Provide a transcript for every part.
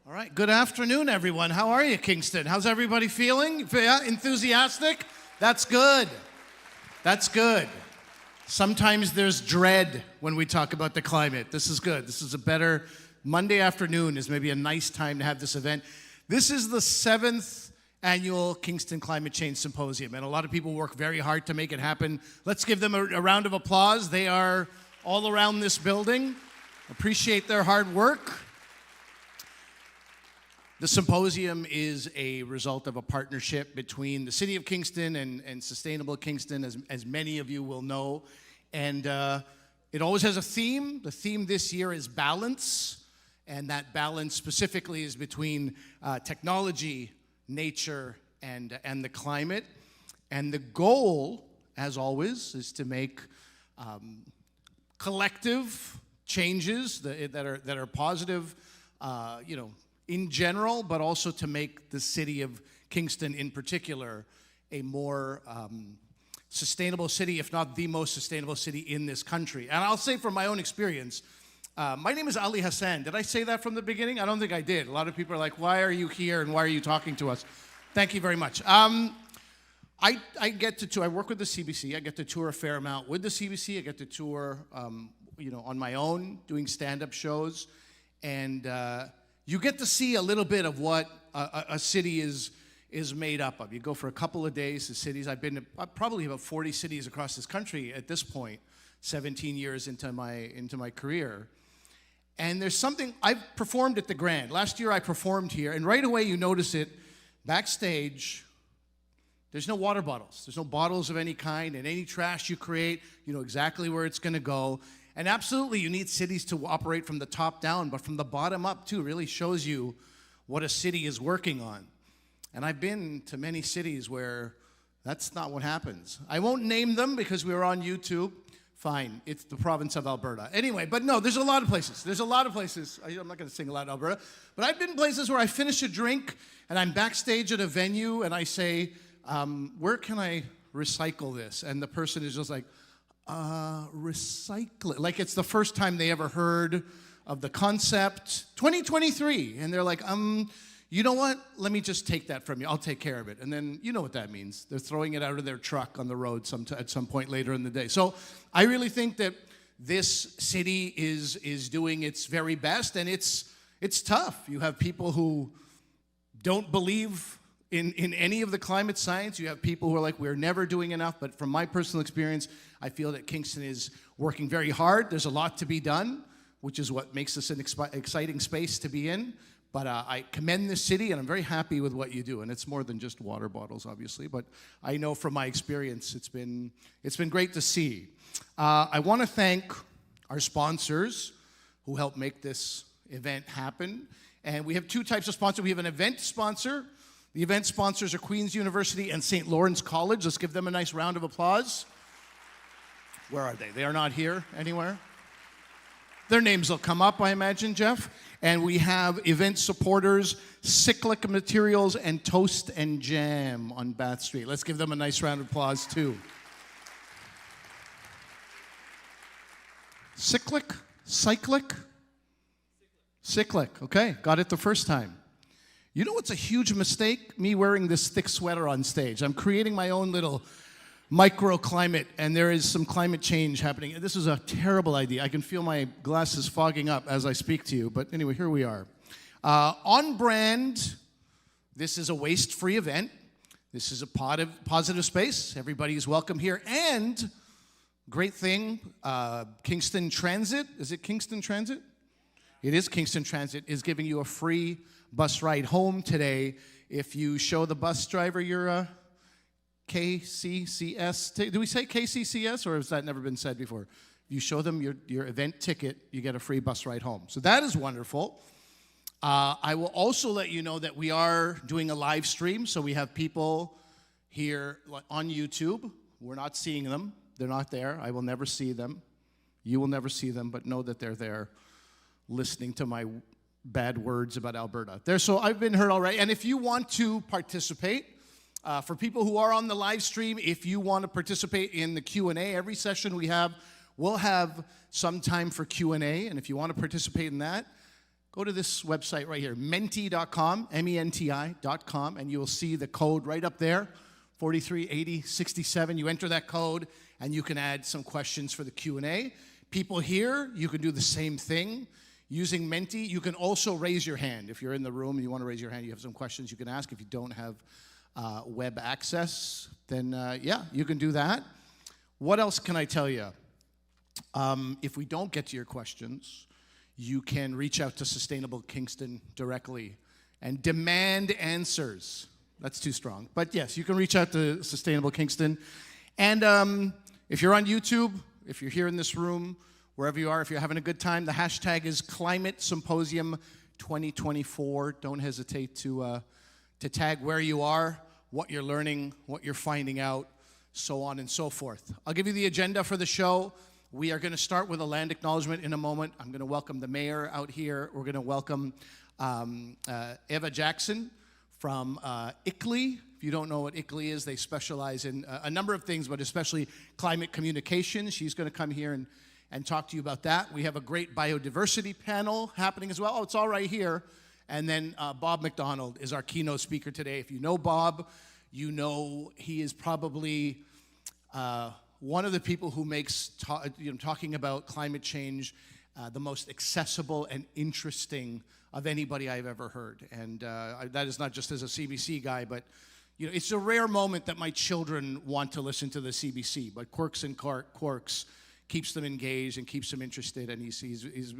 All right, good afternoon, everyone. How are you, Kingston? How's everybody feeling? Yeah, enthusiastic? That's good. That's good. Sometimes there's dread when we talk about the climate. This is good. This is a better Monday afternoon is maybe a nice time to have this event. This is the 7th annual Kingston Climate Change Symposium, and a lot of people work very hard to make it happen. Let's give them a round of applause. They are all around this building. Appreciate their hard work. The symposium is a result of a partnership between the City of Kingston and Sustainable Kingston, as many of you will know. And it always has a theme. The theme this year is balance, and that balance specifically is between technology, nature, and the climate. And the goal, as always, is to make collective changes that are positive, in general, but also to make the city of Kingston in particular a more sustainable city, if not the most sustainable city in this country. And I'll say from my own experience, my name is Ali Hassan. Did I say that from the beginning? I don't think I did. A lot of people are like, why are you here and why are you talking to us? Thank you very much. I get to tour. I work with the CBC. I get to tour a fair amount with the CBC. I get to tour, on my own, doing stand-up shows. And you get to see a little bit of what a city is made up of. You go for a couple of days to cities. I've been to probably about 40 cities across this country at this point, 17 years into my career. And there's something, I've performed at the Grand. Last year I performed here, and right away you notice it, backstage, there's no water bottles. There's no bottles of any kind, and any trash you create, you know exactly where it's gonna go. And absolutely, you need cities to operate from the top down, but from the bottom up, too, really shows you what a city is working on. And I've been to many cities where that's not what happens. I won't name them because we were on YouTube. Fine, it's the province of Alberta. Anyway, but no, there's a lot of places. There's a lot of places. I'm not going to sing a lot in Alberta, but I've been places where I finish a drink, and I'm backstage at a venue, and I say, where can I recycle this? And the person is just like, recycle it. Like it's the first time they ever heard of the concept. 2023. And they're like, you know what? Let me just take that from you. I'll take care of it. And then you know what that means. They're throwing it out of their truck on the road at some point later in the day. So I really think that this city is doing its very best, and it's tough. You have people who don't believe in any of the climate science. You have people who are like, we're never doing enough. But from my personal experience, I feel that Kingston is working very hard. There's a lot to be done, which is what makes this an exciting space to be in. But I commend this city, and I'm very happy with what you do. And it's more than just water bottles, obviously. But I know from my experience, it's been great to see. I want to thank our sponsors who helped make this event happen. And we have two types of sponsors. We have an event sponsor. The event sponsors are Queen's University and St. Lawrence College. Let's give them a nice round of applause. Where are they? They are not here anywhere. Their names will come up, I imagine, Jeff. And we have event supporters, Cyclic Materials and Toast and Jam on Bath Street. Let's give them a nice round of applause, too. Cyclic? Cyclic, okay. Got it the first time. You know what's a huge mistake? Me wearing this thick sweater on stage. I'm creating my own little microclimate, and there is some climate change happening. This is a terrible idea. I can feel my glasses fogging up as I speak to you, but anyway, here we are. On brand, this is a waste-free event. This is a positive space. Everybody is welcome here. And, great thing, Kingston Transit. Is it Kingston Transit? It is Kingston Transit is giving you a free bus ride home today if you show the bus driver your KCCS. Do we say KCCS, or has that never been said before? If you show them your event ticket, you get a free bus ride home. So that is wonderful. I will also let you know that we are doing a live stream, so we have people here on YouTube. We're not seeing them. They're not there. I will never see them. You will never see them, but know that they're there listening to my bad words about Alberta. So I've been heard already. And if you want to participate, for people who are on the live stream, if you want to participate in the Q&A, every session we'll have some time for Q&A. And if you want to participate in that, go to this website right here, menti.com, menti.com, and you will see the code right up there, 438067. You enter that code, and you can add some questions for the Q&A. People here, you can do the same thing. Using Menti, you can also raise your hand. If you're in the room and you want to raise your hand, you have some questions you can ask. If you don't have web access, then yeah, you can do that. What else can I tell you? If we don't get to your questions, you can reach out to Sustainable Kingston directly and demand answers. That's too strong. But yes, you can reach out to Sustainable Kingston. And if you're on YouTube, if you're here in this room, wherever you are, if you're having a good time, the hashtag is Climate Symposium 2024. Don't hesitate to tag where you are, what you're learning, what you're finding out, so on and so forth. I'll give you the agenda for the show. We are going to start with a land acknowledgement in a moment. I'm going to welcome the mayor out here. We're going to welcome Ewa Jackson from ICLEI. If you don't know what ICLEI is, they specialize in a number of things, but especially climate communication. She's going to come here and talk to you about that. We have a great biodiversity panel happening as well. Oh, it's all right here. And then Bob McDonald is our keynote speaker today. If you know Bob, you know he is probably one of the people who makes talking about climate change the most accessible and interesting of anybody I've ever heard. And that is not just as a CBC guy, but it's a rare moment that my children want to listen to the CBC, but Quirks and Quarks keeps them engaged and keeps them interested, and he's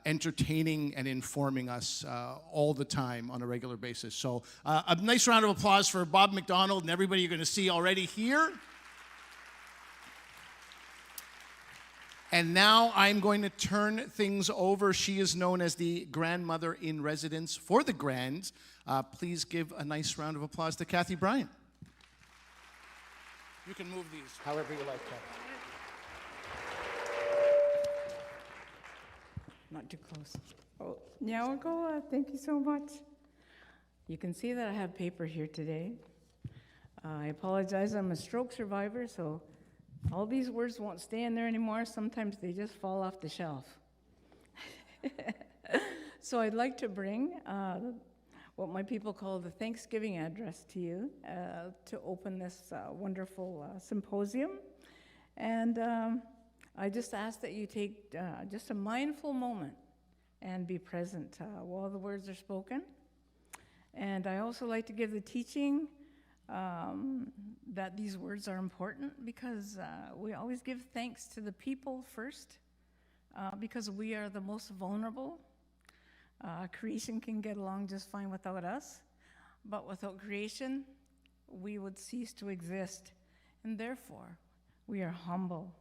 entertaining and informing us all the time on a regular basis. So a nice round of applause for Bob McDonald and everybody you're going to see already here. And now I'm going to turn things over. She is known as the grandmother in residence for the Grand. Please give a nice round of applause to Kathy Bryant. You can move these however you like, Kathy. Not too close. Oh, Nyawagoa, thank you so much. You can see that I have paper here today. I apologize, I'm a stroke survivor, so all these words won't stay in there anymore. Sometimes they just fall off the shelf. So I'd like to bring what my people call the Thanksgiving address to you to open this wonderful symposium. And I just ask that you take just a mindful moment and be present while the words are spoken. And I also like to give the teaching that these words are important because we always give thanks to the people first because we are the most vulnerable. Creation can get along just fine without us, but without creation, we would cease to exist. And therefore, we are humble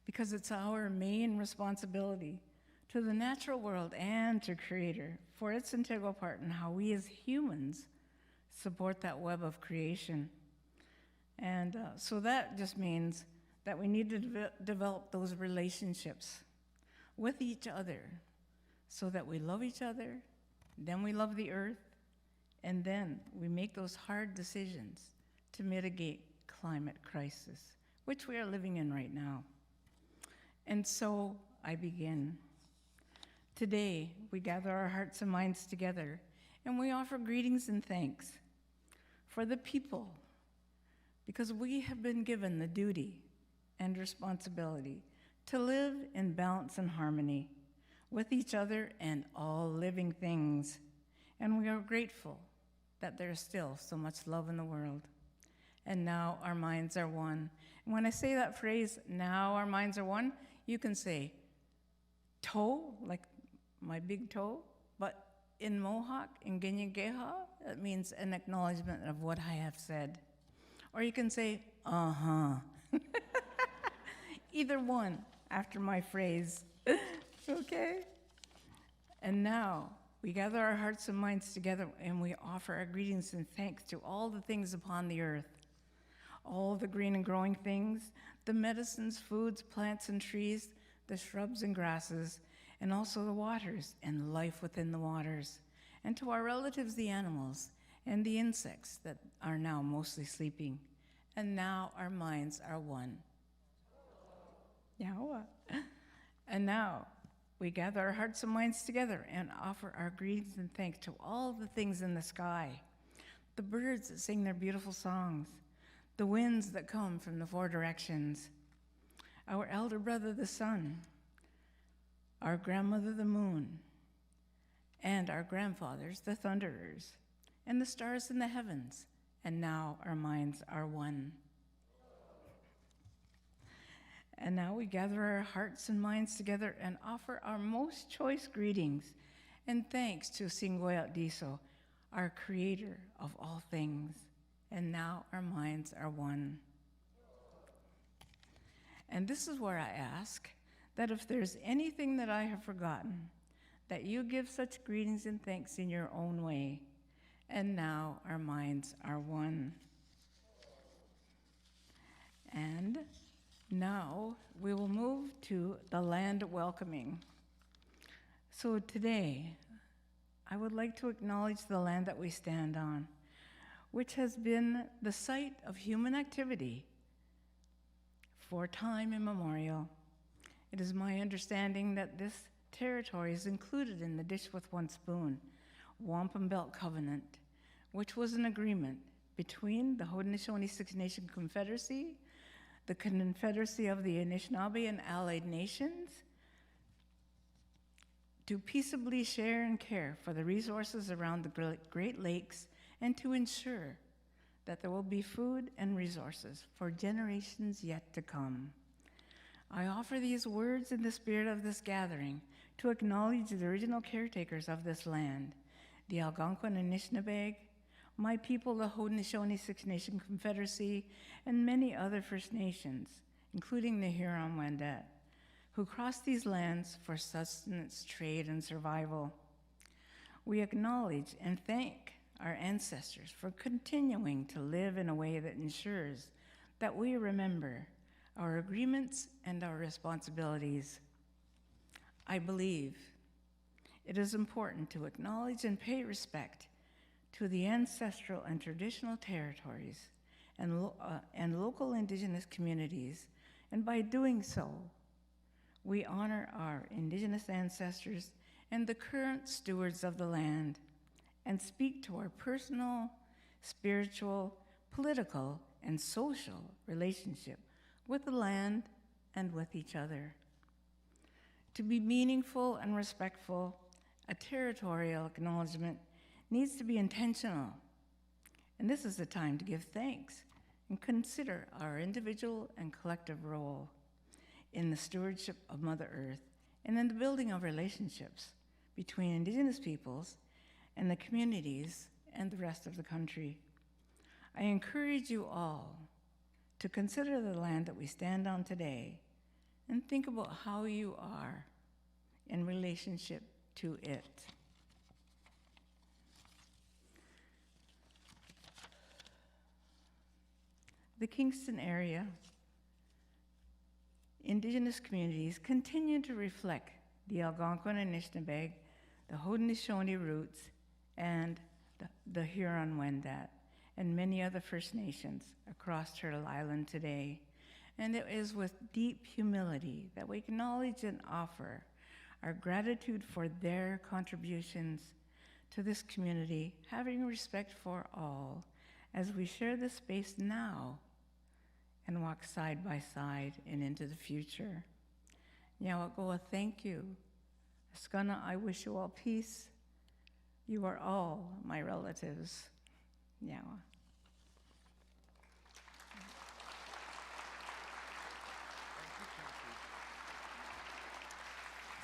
because it's our main responsibility to the natural world and to Creator for its integral part in how we as humans support that web of creation. And so that just means that we need to develop those relationships with each other so that we love each other, then we love the earth, and then we make those hard decisions to mitigate climate crisis, which we are living in right now. And so I begin. Today, we gather our hearts and minds together, and we offer greetings and thanks for the people, because we have been given the duty and responsibility to live in balance and harmony with each other and all living things. And we are grateful that there is still so much love in the world. And now our minds are one. And when I say that phrase, now our minds are one, you can say toe, like my big toe, but in Mohawk, in Ginyageha, it means an acknowledgement of what I have said. Or you can say, uh-huh. Either one after my phrase, okay? And now, we gather our hearts and minds together and we offer our greetings and thanks to all the things upon the earth, all the green and growing things, the medicines, foods, plants and trees, the shrubs and grasses, and also the waters and life within the waters, and to our relatives, the animals, and the insects that are now mostly sleeping. And now our minds are one. Yawa. And now we gather our hearts and minds together and offer our greetings and thanks to all the things in the sky, the birds that sing their beautiful songs, the winds that come from the four directions, our elder brother, the sun, our grandmother, the moon, and our grandfathers, the thunderers, and the stars in the heavens, and now our minds are one. And now we gather our hearts and minds together and offer our most choice greetings and thanks to Singoyat Diso, our creator of all things. And now our minds are one. And this is where I ask that if there's anything that I have forgotten, that you give such greetings and thanks in your own way. And now our minds are one. And now we will move to the land welcoming. So today, I would like to acknowledge the land that we stand on, which has been the site of human activity for time immemorial. It is my understanding that this territory is included in the Dish with One Spoon Wampum Belt Covenant, which was an agreement between the Haudenosaunee Six Nation Confederacy, the Confederacy of the Anishinaabe and Allied Nations, to peaceably share and care for the resources around the Great Lakes and to ensure that there will be food and resources for generations yet to come. I offer these words in the spirit of this gathering to acknowledge the original caretakers of this land, the Algonquin Anishinaabe, my people, the Haudenosaunee Six Nation Confederacy, and many other First Nations, including the Huron-Wendat, who crossed these lands for sustenance, trade, and survival. We acknowledge and thank our ancestors for continuing to live in a way that ensures that we remember our agreements and our responsibilities. I believe it is important to acknowledge and pay respect to the ancestral and traditional territories and local Indigenous communities, and by doing so, we honor our Indigenous ancestors and the current stewards of the land, and speak to our personal, spiritual, political, and social relationship with the land and with each other. To be meaningful and respectful, a territorial acknowledgement needs to be intentional. And this is the time to give thanks and consider our individual and collective role in the stewardship of Mother Earth and in the building of relationships between Indigenous peoples and the communities and the rest of the country. I encourage you all to consider the land that we stand on today and think about how you are in relationship to it. The Kingston area Indigenous communities continue to reflect the Algonquin Anishinaabe, the Haudenosaunee roots, and the Huron-Wendat, and many other First Nations across Turtle Island today. And it is with deep humility that we acknowledge and offer our gratitude for their contributions to this community, having respect for all as we share this space now and walk side by side and into the future. Nyawagoa, thank you. Askana, I wish you all peace. You are all my relatives. Nyawa.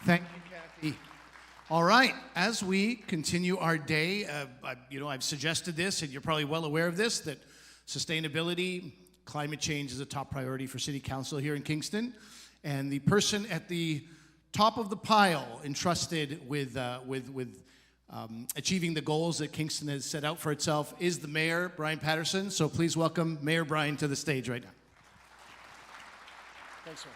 Thank you, Kathy. All right, as we continue our day, I've suggested this, and you're probably well aware of this, that sustainability, climate change is a top priority for City Council here in Kingston. And the person at the top of the pile entrusted with achieving the goals that Kingston has set out for itself is the Mayor, Brian Patterson. So please welcome Mayor Brian to the stage right now. Thanks, sir.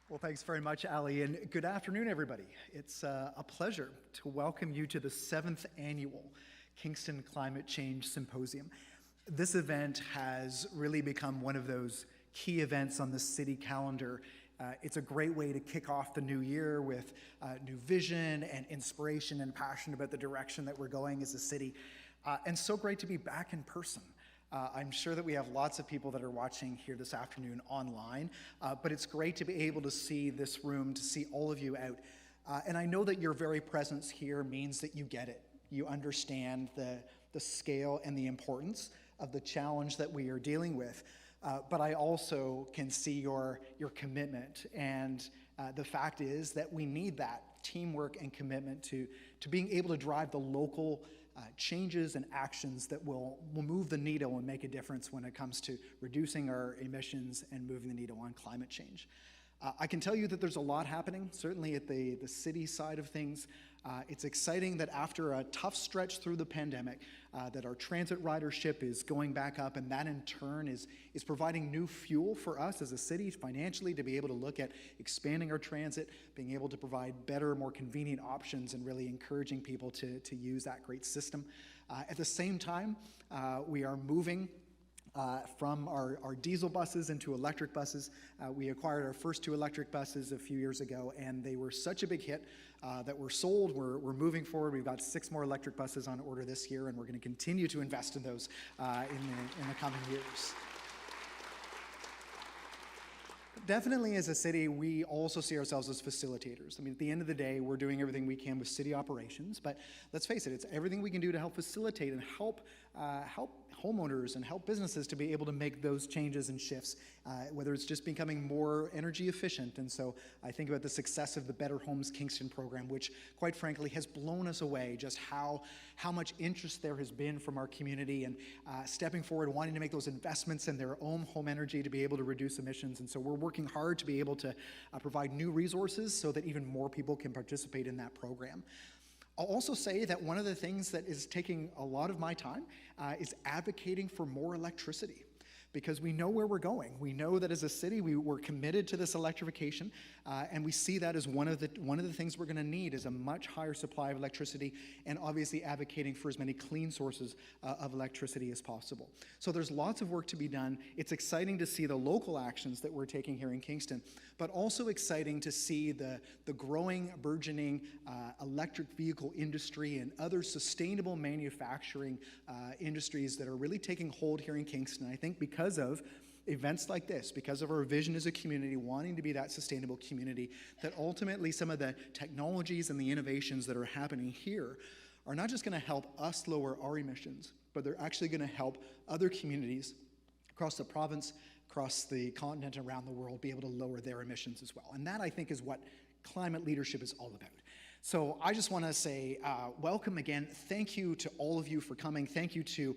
Well, thanks very much, Ali, and good afternoon, everybody. It's a pleasure to welcome you to the 7th annual Kingston Climate Change Symposium. This event has really become one of those key events on the city calendar it's a great way to kick off the new year with new vision and inspiration and passion about the direction that we're going as a city. And so great to be back in person. I'm sure that we have lots of people that are watching here this afternoon online, but it's great to be able to see this room, to see all of you out. And I know that your very presence here means that you get it. You understand the scale and the importance of the challenge that we are dealing with. But I also can see your commitment. And the fact is that we need that teamwork and commitment to being able to drive the local changes and actions that will move the needle and make a difference when it comes to reducing our emissions and moving the needle on climate change. I can tell you that there's a lot happening, certainly at the city side of things. It's exciting that after a tough stretch through the pandemic, that our transit ridership is going back up, and that in turn is providing new fuel for us as a city financially to be able to look at expanding our transit, being able to provide better, more convenient options, and really encouraging people to use that great system. At the same time, we are moving from our diesel buses into electric buses. We acquired our first 2 electric buses a few years ago, and they were such a big hit that we're sold. We're moving forward. We've got 6 more electric buses on order this year, and we're going to continue to invest in those in the coming years. Definitely as a city, we also see ourselves as facilitators. I mean, at the end of the day, we're doing everything we can with city operations, but let's face it, it's everything we can do to help facilitate and help homeowners and help businesses to be able to make those changes and shifts, whether it's just becoming more energy efficient. And so I think about the success of the Better Homes Kingston program, which quite frankly has blown us away, just how much interest there has been from our community and stepping forward, wanting to make those investments in their own home energy to be able to reduce emissions. And so we're working hard to be able to provide new resources so that even more people can participate in that program. I'll also say that one of the things that is taking a lot of my time is advocating for more electricity, because we know where we're going. We know that as a city, we're committed to this electrification, and we see that as one of the things we're going to need is a much higher supply of electricity, and obviously advocating for as many clean sources of electricity as possible. So there's lots of work to be done. It's exciting to see the local actions that we're taking here in Kingston, but also exciting to see the growing, burgeoning electric vehicle industry and other sustainable manufacturing industries that are really taking hold here in Kingston. I think because of events like this, because of our vision as a community, wanting to be that sustainable community, that ultimately some of the technologies and the innovations that are happening here are not just going to help us lower our emissions, but they're actually going to help other communities across the province, across the continent, around the world, be able to lower their emissions as well. And that, I think, is what climate leadership is all about. So I just want to say welcome again. Thank you to all of you for coming. Thank you to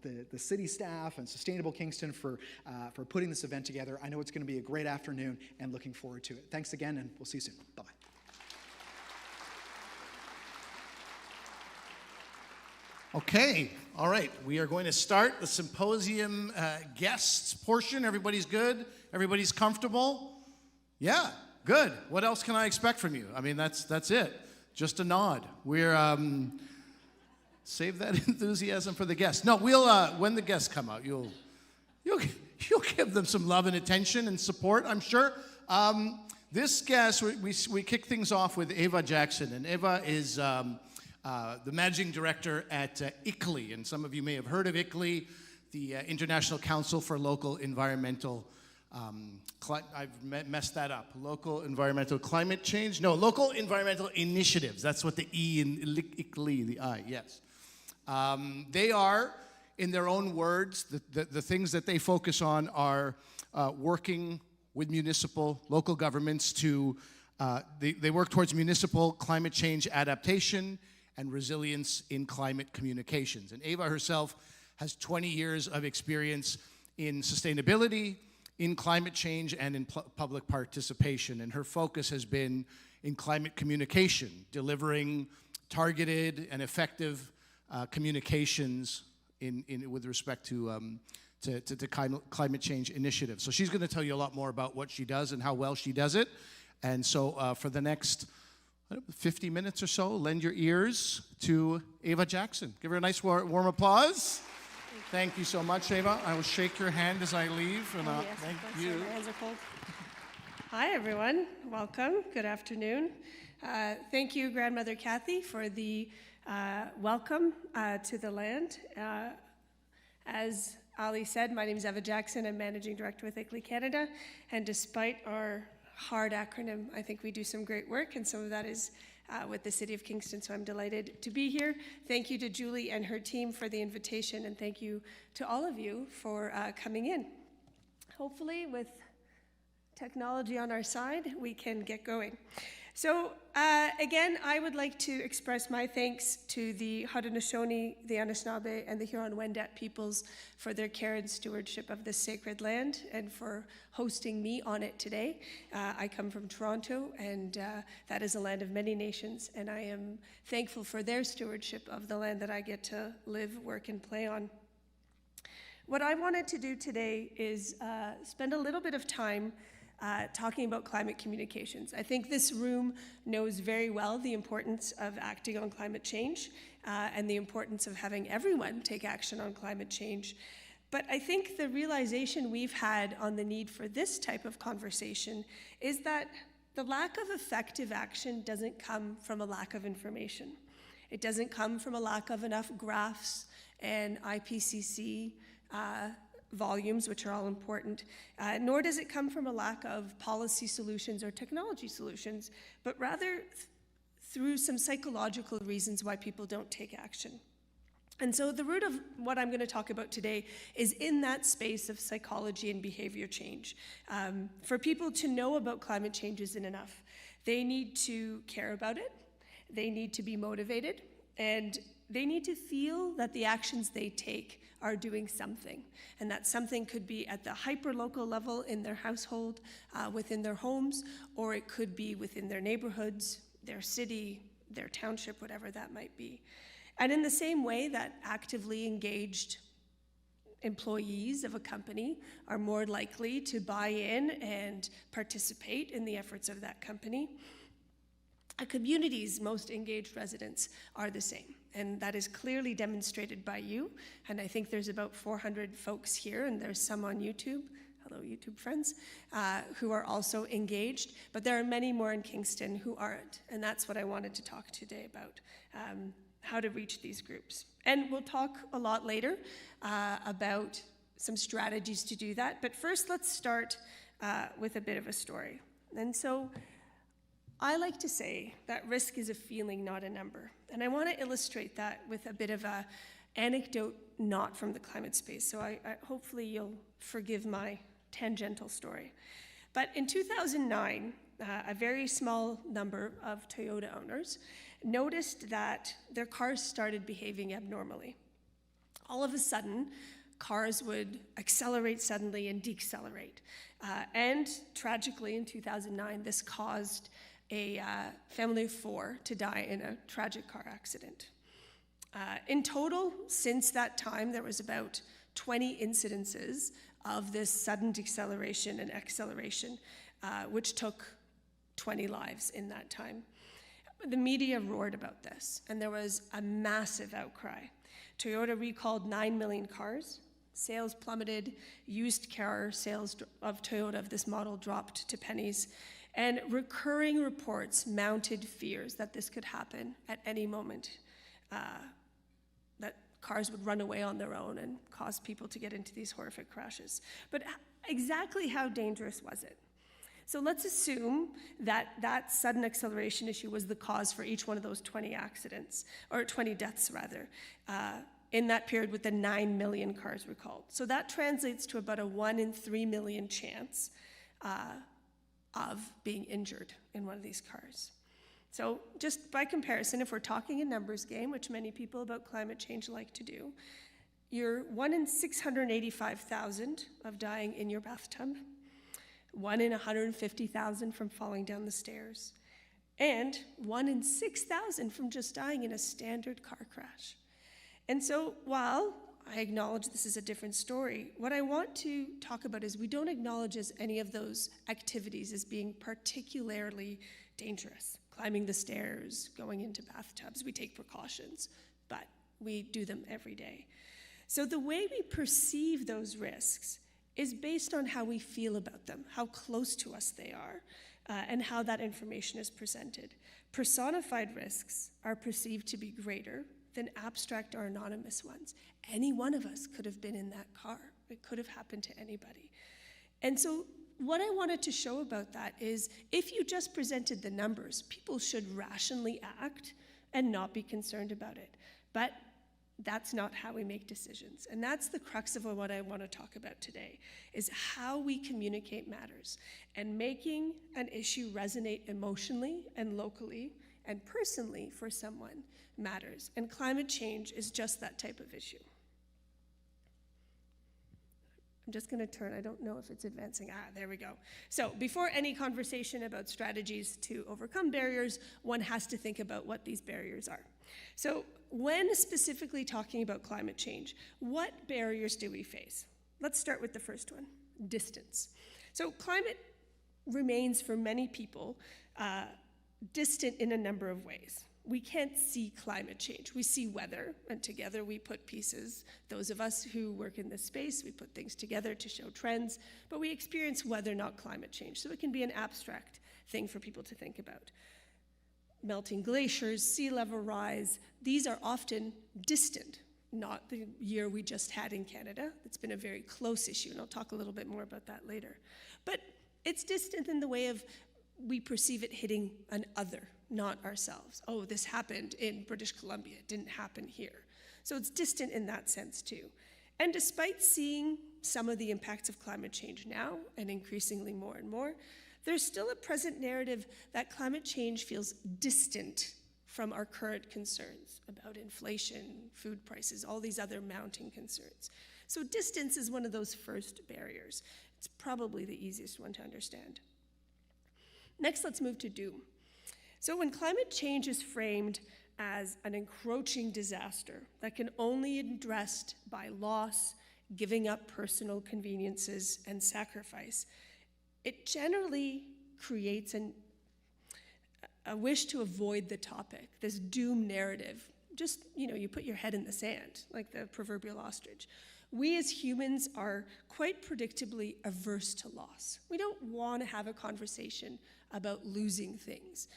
the city staff and Sustainable Kingston for putting this event together. I know it's going to be a great afternoon, and looking forward to it. Thanks again, and we'll see you soon. Bye-bye. Okay, all right. We are going to start the symposium guests portion. Everybody's good? Everybody's comfortable? Yeah, good. What else can I expect from you? I mean, that's it. Just a nod. We're save that enthusiasm for the guests. No, we'll when the guests come out, you'll give them some love and attention and support, I'm sure. This guest, we kick things off with Ewa Jackson, and Ewa is the managing director at ICLEI, and some of you may have heard of ICLEI, the International Council for Local Environmental I've messed that up. Local Environmental Climate Change? No, Local Environmental Initiatives. That's what the E in ICLEI, the I, yes. They are, in their own words, the things that they focus on are working with local governments to, they work towards municipal climate change adaptation and resilience in climate communications. And Ewa herself has 20 years of experience in sustainability, in climate change, and in public participation. And her focus has been in climate communication, delivering targeted and effective communications with respect to climate change initiatives. So she's going to tell you a lot more about what she does and how well she does it. And so for the next 50 minutes or so, lend your ears to Ewa Jackson. Give her a nice warm applause. Thank you so much, Ewa. I will shake your hand as I leave. And, yes, thank of course, you. my hands are cold. Hi, everyone. Welcome. Good afternoon. Thank you, Grandmother Kathy, for the welcome to the land. As Ali said, my name is Ewa Jackson. I'm Managing Director with ICLEI Canada. And despite our hard acronym, I think we do some great work, and some of that is with the City of Kingston, so I'm delighted to be here. Thank you to Julie and her team for the invitation, and thank you to all of you for coming in. Hopefully, with technology on our side, we can get going. So again, I would like to express my thanks to the Haudenosaunee, the Anishinaabe, and the Huron-Wendat peoples for their care and stewardship of this sacred land and for hosting me on it today. I come from Toronto, and that is a land of many nations, and I am thankful for their stewardship of the land that I get to live, work, and play on. What I wanted to do today is spend a little bit of time talking about climate communications. I think this room knows very well the importance of acting on climate change and the importance of having everyone take action on climate change. But I think the realization we've had on the need for this type of conversation is that the lack of effective action doesn't come from a lack of information. It doesn't come from a lack of enough graphs and IPCC volumes, which are all important, nor does it come from a lack of policy solutions or technology solutions, but rather through some psychological reasons why people don't take action. And so the root of what I'm going to talk about today is in that space of psychology and behavior change. For people to know about climate change isn't enough. They need to care about it, they need to be motivated, and they need to feel that the actions they take are doing something. And that something could be at the hyper-local level in their household, within their homes, or it could be within their neighborhoods, their city, their township, whatever that might be. And in the same way that actively engaged employees of a company are more likely to buy in and participate in the efforts of that company, a community's most engaged residents are the same. And that is clearly demonstrated by you. And I think there's about 400 folks here, and there's some on YouTube, hello YouTube friends, who are also engaged. But there are many more in Kingston who aren't. And that's what I wanted to talk today about, how to reach these groups. And we'll talk a lot later about some strategies to do that. But first, let's start with a bit of a story. And so I like to say that risk is a feeling, not a number. And I want to illustrate that with a bit of an anecdote not from the climate space. So hopefully you'll forgive my tangential story. But in 2009, a very small number of Toyota owners noticed that their cars started behaving abnormally. All of a sudden, cars would accelerate suddenly and decelerate. And tragically, in 2009, this caused a family of 4 to die in a tragic car accident. In total, since that time, there was about 20 incidences of this sudden deceleration and acceleration, which took 20 lives in that time. The media roared about this, and there was a massive outcry. Toyota recalled 9 million cars. Sales plummeted. Used car sales of Toyota of this model dropped to pennies. And recurring reports mounted fears that this could happen at any moment, that cars would run away on their own and cause people to get into these horrific crashes. But exactly how dangerous was it? So let's assume that that sudden acceleration issue was the cause for each one of those 20 accidents, or 20 deaths rather, in that period with the 9 million cars recalled. So that translates to about a 1 in 3 million chance of being injured in one of these cars. So just by comparison, if we're talking a numbers game, which many people about climate change like to do, you're 1 in 685,000 of dying in your bathtub, 1 in 150,000 from falling down the stairs, and 1 in 6,000 from just dying in a standard car crash. And so while I acknowledge this is a different story, what I want to talk about is we don't acknowledge as any of those activities as being particularly dangerous. Climbing the stairs, going into bathtubs, we take precautions, but we do them every day. So the way we perceive those risks is based on how we feel about them, how close to us they are, and how that information is presented. Personified risks are perceived to be greater than abstract or anonymous ones. Any one of us could have been in that car. It could have happened to anybody. And so what I wanted to show about that is if you just presented the numbers, people should rationally act and not be concerned about it. But that's not how we make decisions. And that's the crux of what I want to talk about today, is how we communicate matters. And making an issue resonate emotionally and locally and personally for someone matters. And climate change is just that type of issue. I'm just going to turn, I don't know if it's advancing. There we go. So before any conversation about strategies to overcome barriers, one has to think about what these barriers are. So when specifically talking about climate change, what barriers do we face? Let's start with the first one, distance. So climate remains for many people distant in a number of ways. We can't see climate change. We see weather, and together we put pieces. Those of us who work in this space, we put things together to show trends, but we experience weather, not climate change. So it can be an abstract thing for people to think about. Melting glaciers, sea level rise, these are often distant, not the year we just had in Canada. It's been a very close issue, and I'll talk a little bit more about that later. But it's distant in the way of we perceive it hitting an other, not ourselves. Oh, this happened in British Columbia. It didn't happen here. So it's distant in that sense too. And despite seeing some of the impacts of climate change now, and increasingly more and more, there's still a present narrative that climate change feels distant from our current concerns about inflation, food prices, all these other mounting concerns. So distance is one of those first barriers. It's probably the easiest one to understand. Next, let's move to doom. So when climate change is framed as an encroaching disaster that can only be addressed by loss, giving up personal conveniences, and sacrifice, it generally creates a wish to avoid the topic, this doom narrative. Just, you put your head in the sand, like the proverbial ostrich. We as humans are quite predictably averse to loss. We don't want to have a conversation about losing things.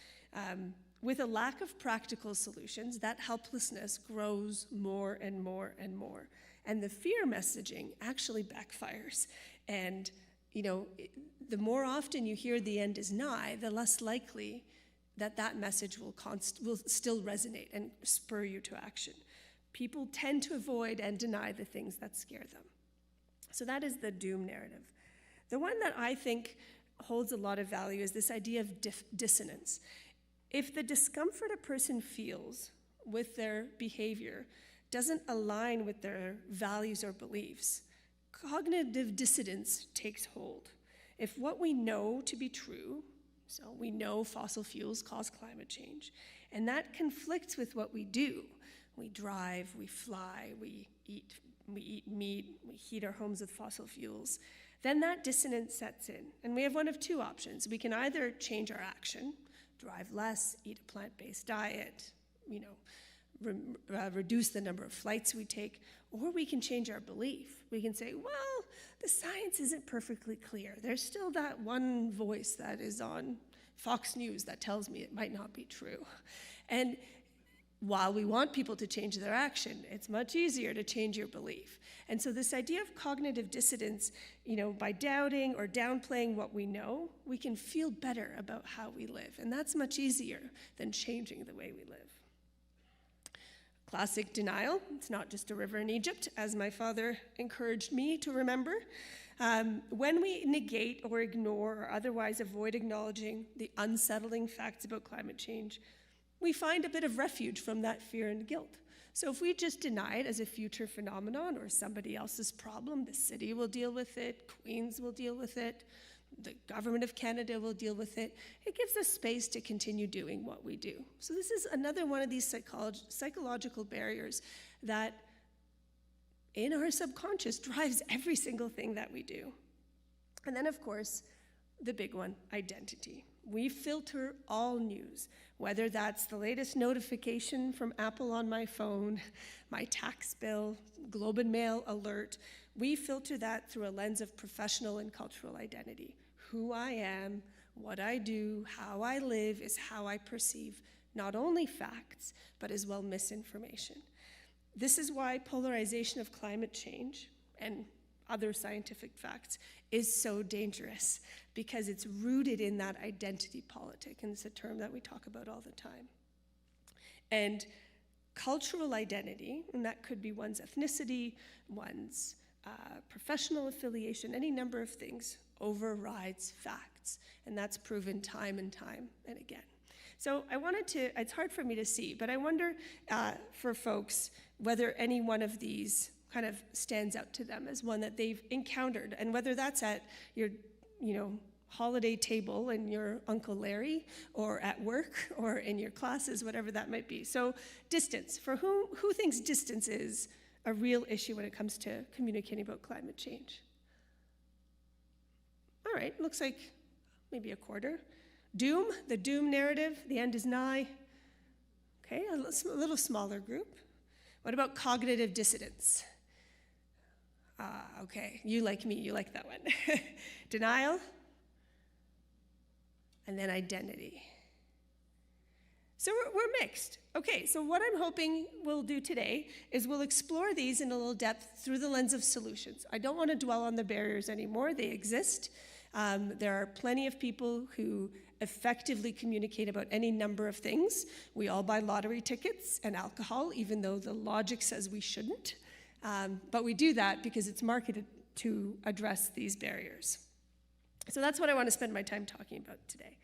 With a lack of practical solutions, that helplessness grows more and more and more. And the fear messaging actually backfires. And, the more often you hear the end is nigh, the less likely that message will still resonate and spur you to action. People tend to avoid and deny the things that scare them. So that is the doom narrative. The one that I think holds a lot of value is this idea of dissonance. If the discomfort a person feels with their behavior doesn't align with their values or beliefs, cognitive dissonance takes hold. If what we know to be true, so we know fossil fuels cause climate change, and that conflicts with what we do, we drive, we fly, we eat meat, we heat our homes with fossil fuels, then that dissonance sets in. And we have one of two options. We can either change our action, drive less, eat a plant-based diet, reduce the number of flights we take, or we can change our belief. We can say, well, the science isn't perfectly clear. There's still that one voice that is on Fox News that tells me it might not be true. And while we want people to change their action, it's much easier to change your belief. And so this idea of cognitive dissonance, by doubting or downplaying what we know, we can feel better about how we live. And that's much easier than changing the way we live. Classic denial. It's not just a river in Egypt, as my father encouraged me to remember. When we negate or ignore or otherwise avoid acknowledging the unsettling facts about climate change, we find a bit of refuge from that fear and guilt. So if we just deny it as a future phenomenon or somebody else's problem, the city will deal with it, Queens will deal with it, the government of Canada will deal with it, it gives us space to continue doing what we do. So this is another one of these psychological barriers that in our subconscious drives every single thing that we do. And then, of course, the big one, identity. We filter all news, whether that's the latest notification from Apple on my phone, my tax bill, Globe and Mail alert. We filter that through a lens of professional and cultural identity. Who I am, what I do, how I live is how I perceive not only facts, but as well misinformation. This is why polarization of climate change and other scientific facts is so dangerous, because it's rooted in that identity politic, and it's a term that we talk about all the time. And cultural identity, and that could be one's ethnicity, one's professional affiliation, any number of things, overrides facts, and that's proven time and time and again. So I wanted to, it's hard for me to see, but I wonder for folks whether any one of these kind of stands out to them as one that they've encountered, and whether that's at your, holiday table and your Uncle Larry, or at work, or in your classes, whatever that might be. So distance, for who thinks distance is a real issue when it comes to communicating about climate change? All right, looks like maybe a quarter. Doom, the doom narrative, the end is nigh. Okay, a little smaller group. What about cognitive dissonance? Okay, you like me, you like that one. Denial, and then identity. So we're mixed. Okay, so what I'm hoping we'll do today is we'll explore these in a little depth through the lens of solutions. I don't want to dwell on the barriers anymore, they exist. There are plenty of people who effectively communicate about any number of things. We all buy lottery tickets and alcohol, even though the logic says we shouldn't. But we do that because it's marketed to address these barriers. So that's what I want to spend my time talking about today.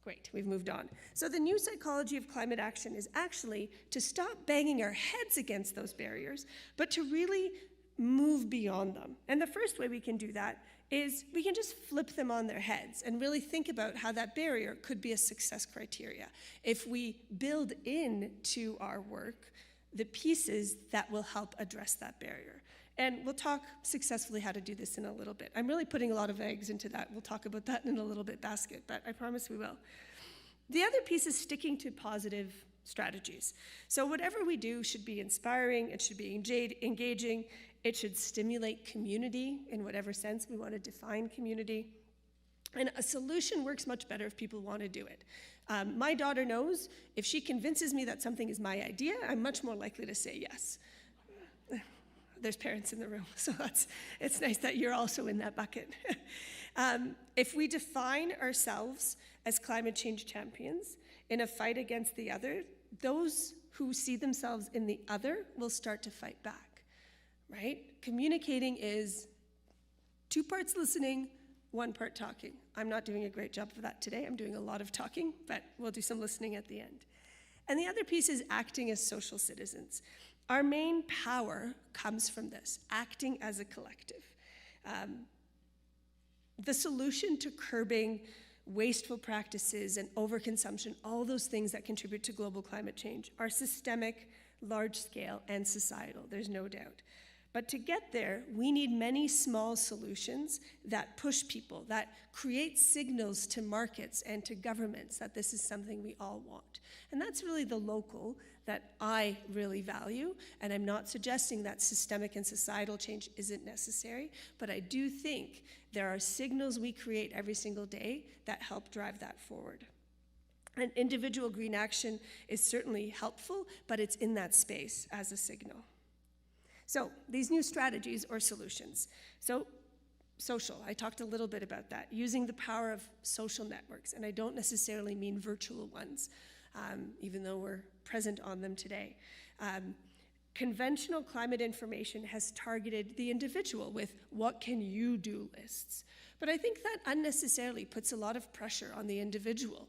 Great, we've moved on. So the new psychology of climate action is actually to stop banging our heads against those barriers, but to really move beyond them. And the first way we can do that is we can just flip them on their heads and really think about how that barrier could be a success criteria. If we build into our work the pieces that will help address that barrier. And we'll talk successfully how to do this in a little bit. I'm really putting a lot of eggs into that. We'll talk about that in a little bit basket, but I promise we will. The other piece is sticking to positive strategies. So whatever we do should be inspiring, it should be engaging, it should stimulate community in whatever sense we want to define community. And a solution works much better if people want to do it. My daughter knows if she convinces me that something is my idea, I'm much more likely to say yes. There's parents in the room, so it's nice that you're also in that bucket. If we define ourselves as climate change champions in a fight against the other, those who see themselves in the other will start to fight back, right? Communicating is 2 parts listening, 1 part talking. I'm not doing a great job of that today. I'm doing a lot of talking, but we'll do some listening at the end. And the other piece is acting as social citizens. Our main power comes from this, acting as a collective. The solution to curbing wasteful practices and overconsumption, all those things that contribute to global climate change, are systemic, large-scale, and societal, there's no doubt. But to get there, we need many small solutions that push people, that create signals to markets and to governments that this is something we all want. And that's really the local that I really value, and I'm not suggesting that systemic and societal change isn't necessary, but I do think there are signals we create every single day that help drive that forward. And individual green action is certainly helpful, but it's in that space as a signal. So these new strategies or solutions. So social, I talked a little bit about that, using the power of social networks, and I don't necessarily mean virtual ones, even though we're present on them today. Conventional climate information has targeted the individual with what can you do lists. But I think that unnecessarily puts a lot of pressure on the individual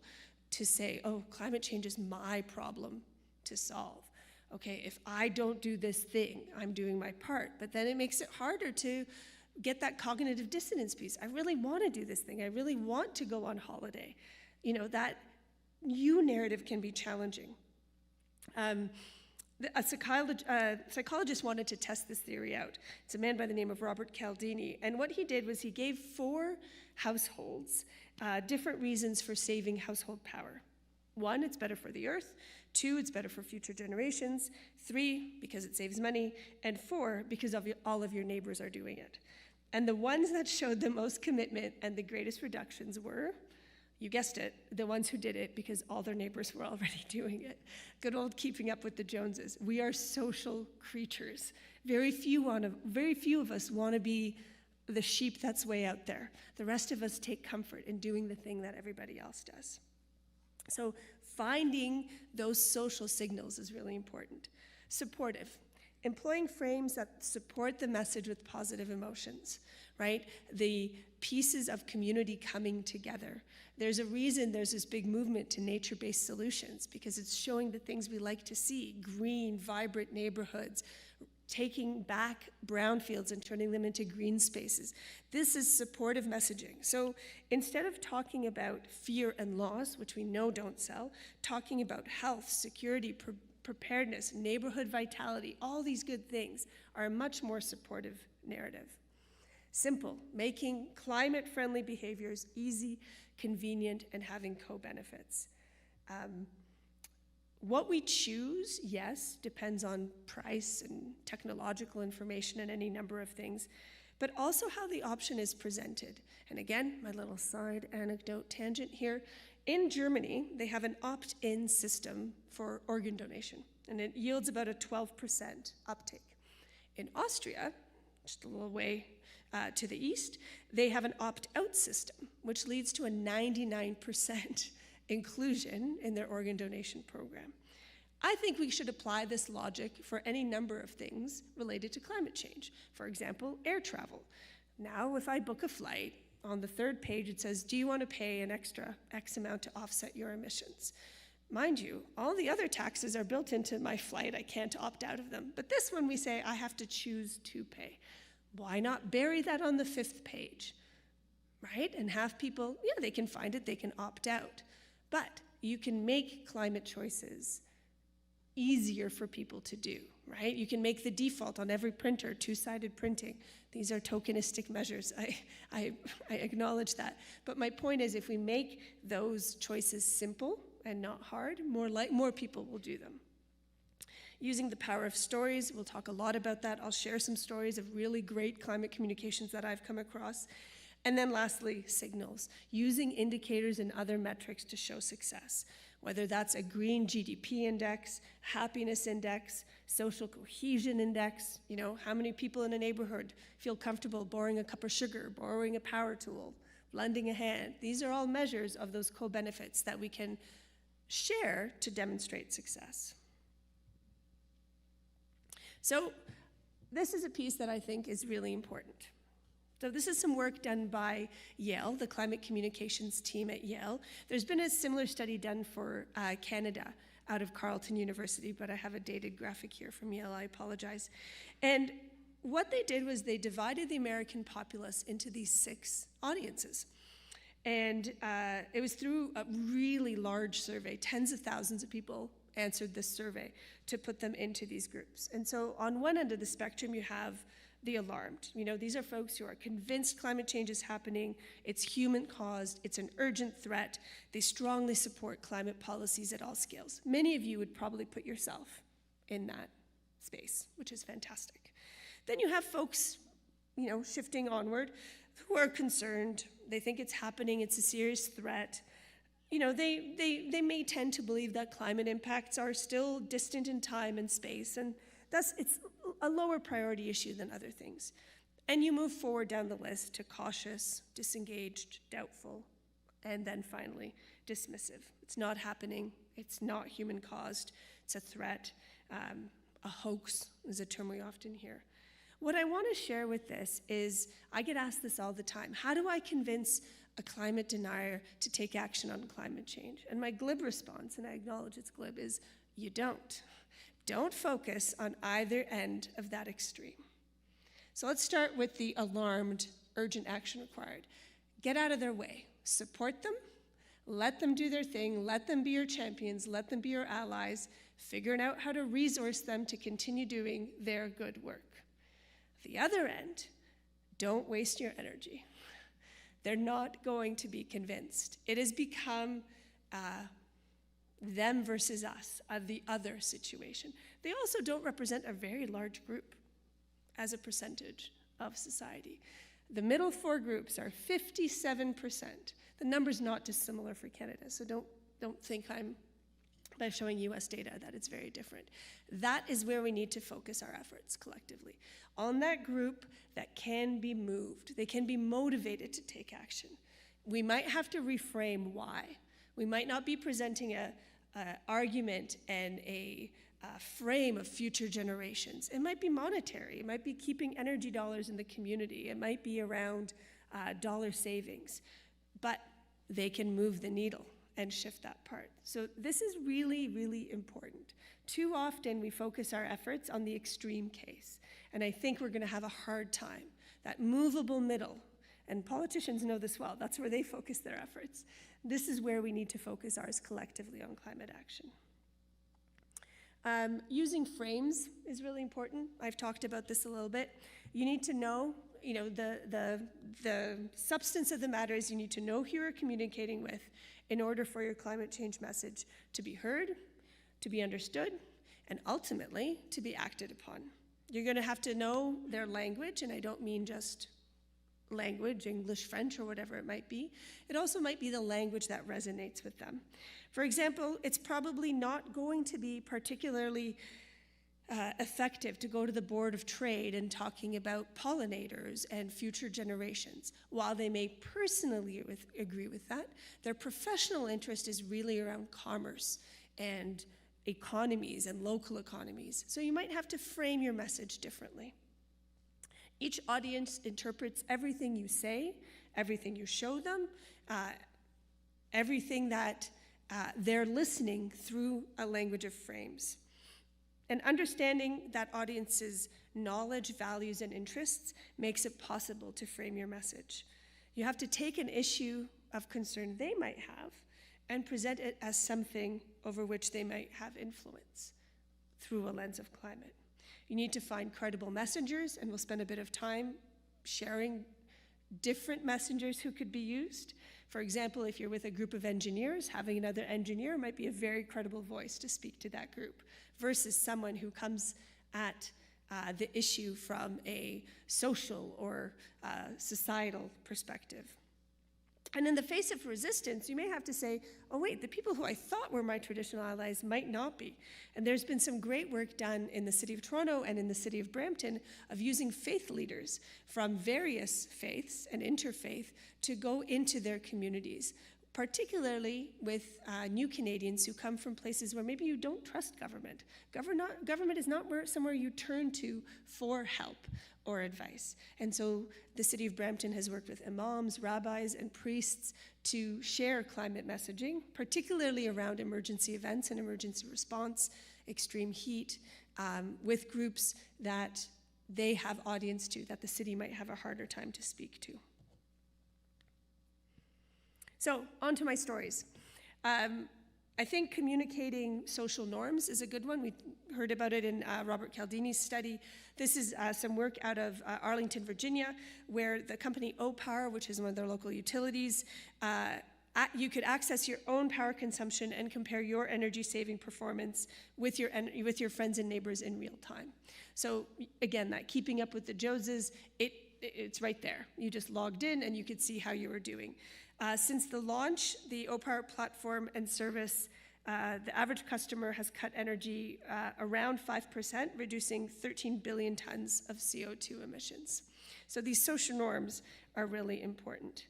to say, oh, climate change is my problem to solve. Okay, if I don't do this thing, I'm doing my part. But then it makes it harder to get that cognitive dissonance piece. I really want to do this thing. I really want to go on holiday. That you narrative can be challenging. A psychologist wanted to test this theory out. It's a man by the name of Robert Cialdini. And what he did was he gave 4 households different reasons for saving household power. 1, it's better for the earth. 2, it's better for future generations. 3, because it saves money. And 4, because all of your neighbors are doing it. And the ones that showed the most commitment and the greatest reductions were, you guessed it, the ones who did it because all their neighbors were already doing it. Good old keeping up with the Joneses. We are social creatures. Very few of us want to be the sheep that's way out there. The rest of us take comfort in doing the thing that everybody else does. So finding those social signals is really important. Supportive. Employing frames that support the message with positive emotions, right? The pieces of community coming together. There's a reason there's this big movement to nature-based solutions, because it's showing the things we like to see: green, vibrant neighborhoods, taking back brownfields and turning them into green spaces. This is supportive messaging. So instead of talking about fear and loss, which we know don't sell, talking about health, security, preparedness, neighborhood vitality, all these good things are a much more supportive narrative. Simple, making climate-friendly behaviors easy, convenient, and having co-benefits. What we choose, yes, depends on price and technological information and any number of things, but also how the option is presented. And again, my little side anecdote tangent here. In Germany, they have an opt-in system for organ donation, and it yields about a 12% uptake. In Austria, just a little way to the east, they have an opt-out system, which leads to a 99% inclusion in their organ donation program. I think we should apply this logic for any number of things related to climate change. For example, air travel. Now, if I book a flight, on the 3rd page it says, do you want to pay an extra X amount to offset your emissions? Mind you, all the other taxes are built into my flight. I can't opt out of them. But this one we say I have to choose to pay. Why not bury that on the 5th page, right? And have people, yeah, they can find it, they can opt out. But you can make climate choices easier for people to do, right? You can make the default on every printer, 2-sided printing. These are tokenistic measures. I acknowledge that. But my point is, if we make those choices simple and not hard, more people will do them. Using the power of stories, we'll talk a lot about that. I'll share some stories of really great climate communications that I've come across. And then lastly, signals. Using indicators and other metrics to show success, whether that's a green GDP index, happiness index, social cohesion index, how many people in a neighborhood feel comfortable borrowing a cup of sugar, borrowing a power tool, lending a hand. These are all measures of those co-benefits that we can share to demonstrate success. So this is a piece that I think is really important. So this is some work done by Yale, the climate communications team at Yale. There's been a similar study done for Canada out of Carleton University, but I have a dated graphic here from Yale, I apologize. And what they did was they divided the American populace into these 6 audiences. And it was through a really large survey. Tens of thousands of people answered this survey to put them into these groups. And so on one end of the spectrum, you have the alarmed. These are folks who are convinced climate change is happening, it's human-caused, it's an urgent threat. They strongly support climate policies at all scales. Many of you would probably put yourself in that space, which is fantastic. Then you have folks, shifting onward, who are concerned. They think it's happening, it's a serious threat. They may tend to believe that climate impacts are still distant in time and space, and thus it's a lower priority issue than other things. And you move forward down the list to cautious, disengaged, doubtful, and then finally dismissive. It's not happening, it's not human-caused, it's a threat. A hoax is a term we often hear. What I want to share with this is, I get asked this all the time, how do I convince a climate denier to take action on climate change? And my glib response, and I acknowledge it's glib, is you don't. Don't focus on either end of that extreme. So let's start with the alarmed, urgent action required. Get out of their way. Support them. Let them do their thing. Let them be your champions. Let them be your allies, figuring out how to resource them to continue doing their good work. The other end, don't waste your energy. They're not going to be convinced. It has become them versus us, the other situation. They also don't represent a very large group as a percentage of society. The middle four groups are 57%. The number's not dissimilar for Canada, so don't think I'm, by showing US data, that it's very different. That is where we need to focus our efforts collectively. On that group that can be moved, they can be motivated to take action. We might have to reframe why. We might not be presenting an argument and a frame of future generations. It might be monetary. It might be keeping energy dollars in the community. It might be around dollar savings. But they can move the needle and shift that part. So this is really, really important. Too often we focus our efforts on the extreme case, and I think we're going to have a hard time. That movable middle, and politicians know this well, that's where they focus their efforts. This is where we need to focus ours collectively on climate action. Using frames is really important. I've talked about this a little bit. You need to know, the substance of the matter is you need to know who you're communicating with in order for your climate change message to be heard, to be understood, and ultimately to be acted upon. You're going to have to know their language, and I don't mean just language, English, French, or whatever it might be. It also might be the language that resonates with them. For example, it's probably not going to be particularly effective to go to the Board of Trade and talking about pollinators and future generations. While they may personally agree with that, their professional interest is really around commerce and economies and local economies. So you might have to frame your message differently. Each audience interprets everything you say, everything you show them, everything that they're listening through a language of frames. And understanding that audience's knowledge, values, and interests makes it possible to frame your message. You have to take an issue of concern they might have and present it as something over which they might have influence through a lens of climate. You need to find credible messengers, and we'll spend a bit of time sharing different messengers who could be used. For example, if you're with a group of engineers, having another engineer might be a very credible voice to speak to that group versus someone who comes at the issue from a social or societal perspective. And in the face of resistance, you may have to say, oh wait, the people who I thought were my traditional allies might not be. And there's been some great work done in the City of Toronto and in the City of Brampton of using faith leaders from various faiths and interfaith to go into their communities, particularly with new Canadians who come from places where maybe you don't trust government. Government is not somewhere you turn to for help or advice. And so the City of Brampton has worked with imams, rabbis, and priests to share climate messaging, particularly around emergency events and emergency response, extreme heat, with groups that they have audience to, that the city might have a harder time to speak to. So, on to my stories. I think communicating social norms is a good one. We heard about it in Robert Cialdini's study. This is some work out of Arlington, Virginia, where the company OPower, which is one of their local utilities, you could access your own power consumption and compare your energy-saving performance with your friends and neighbors in real time. So again, that keeping up with the Joneses, it's right there. You just logged in and you could see how you were doing. Since the launch, the OPower platform and service, the average customer has cut energy around 5%, reducing 13 billion tons of CO2 emissions. So these social norms are really important.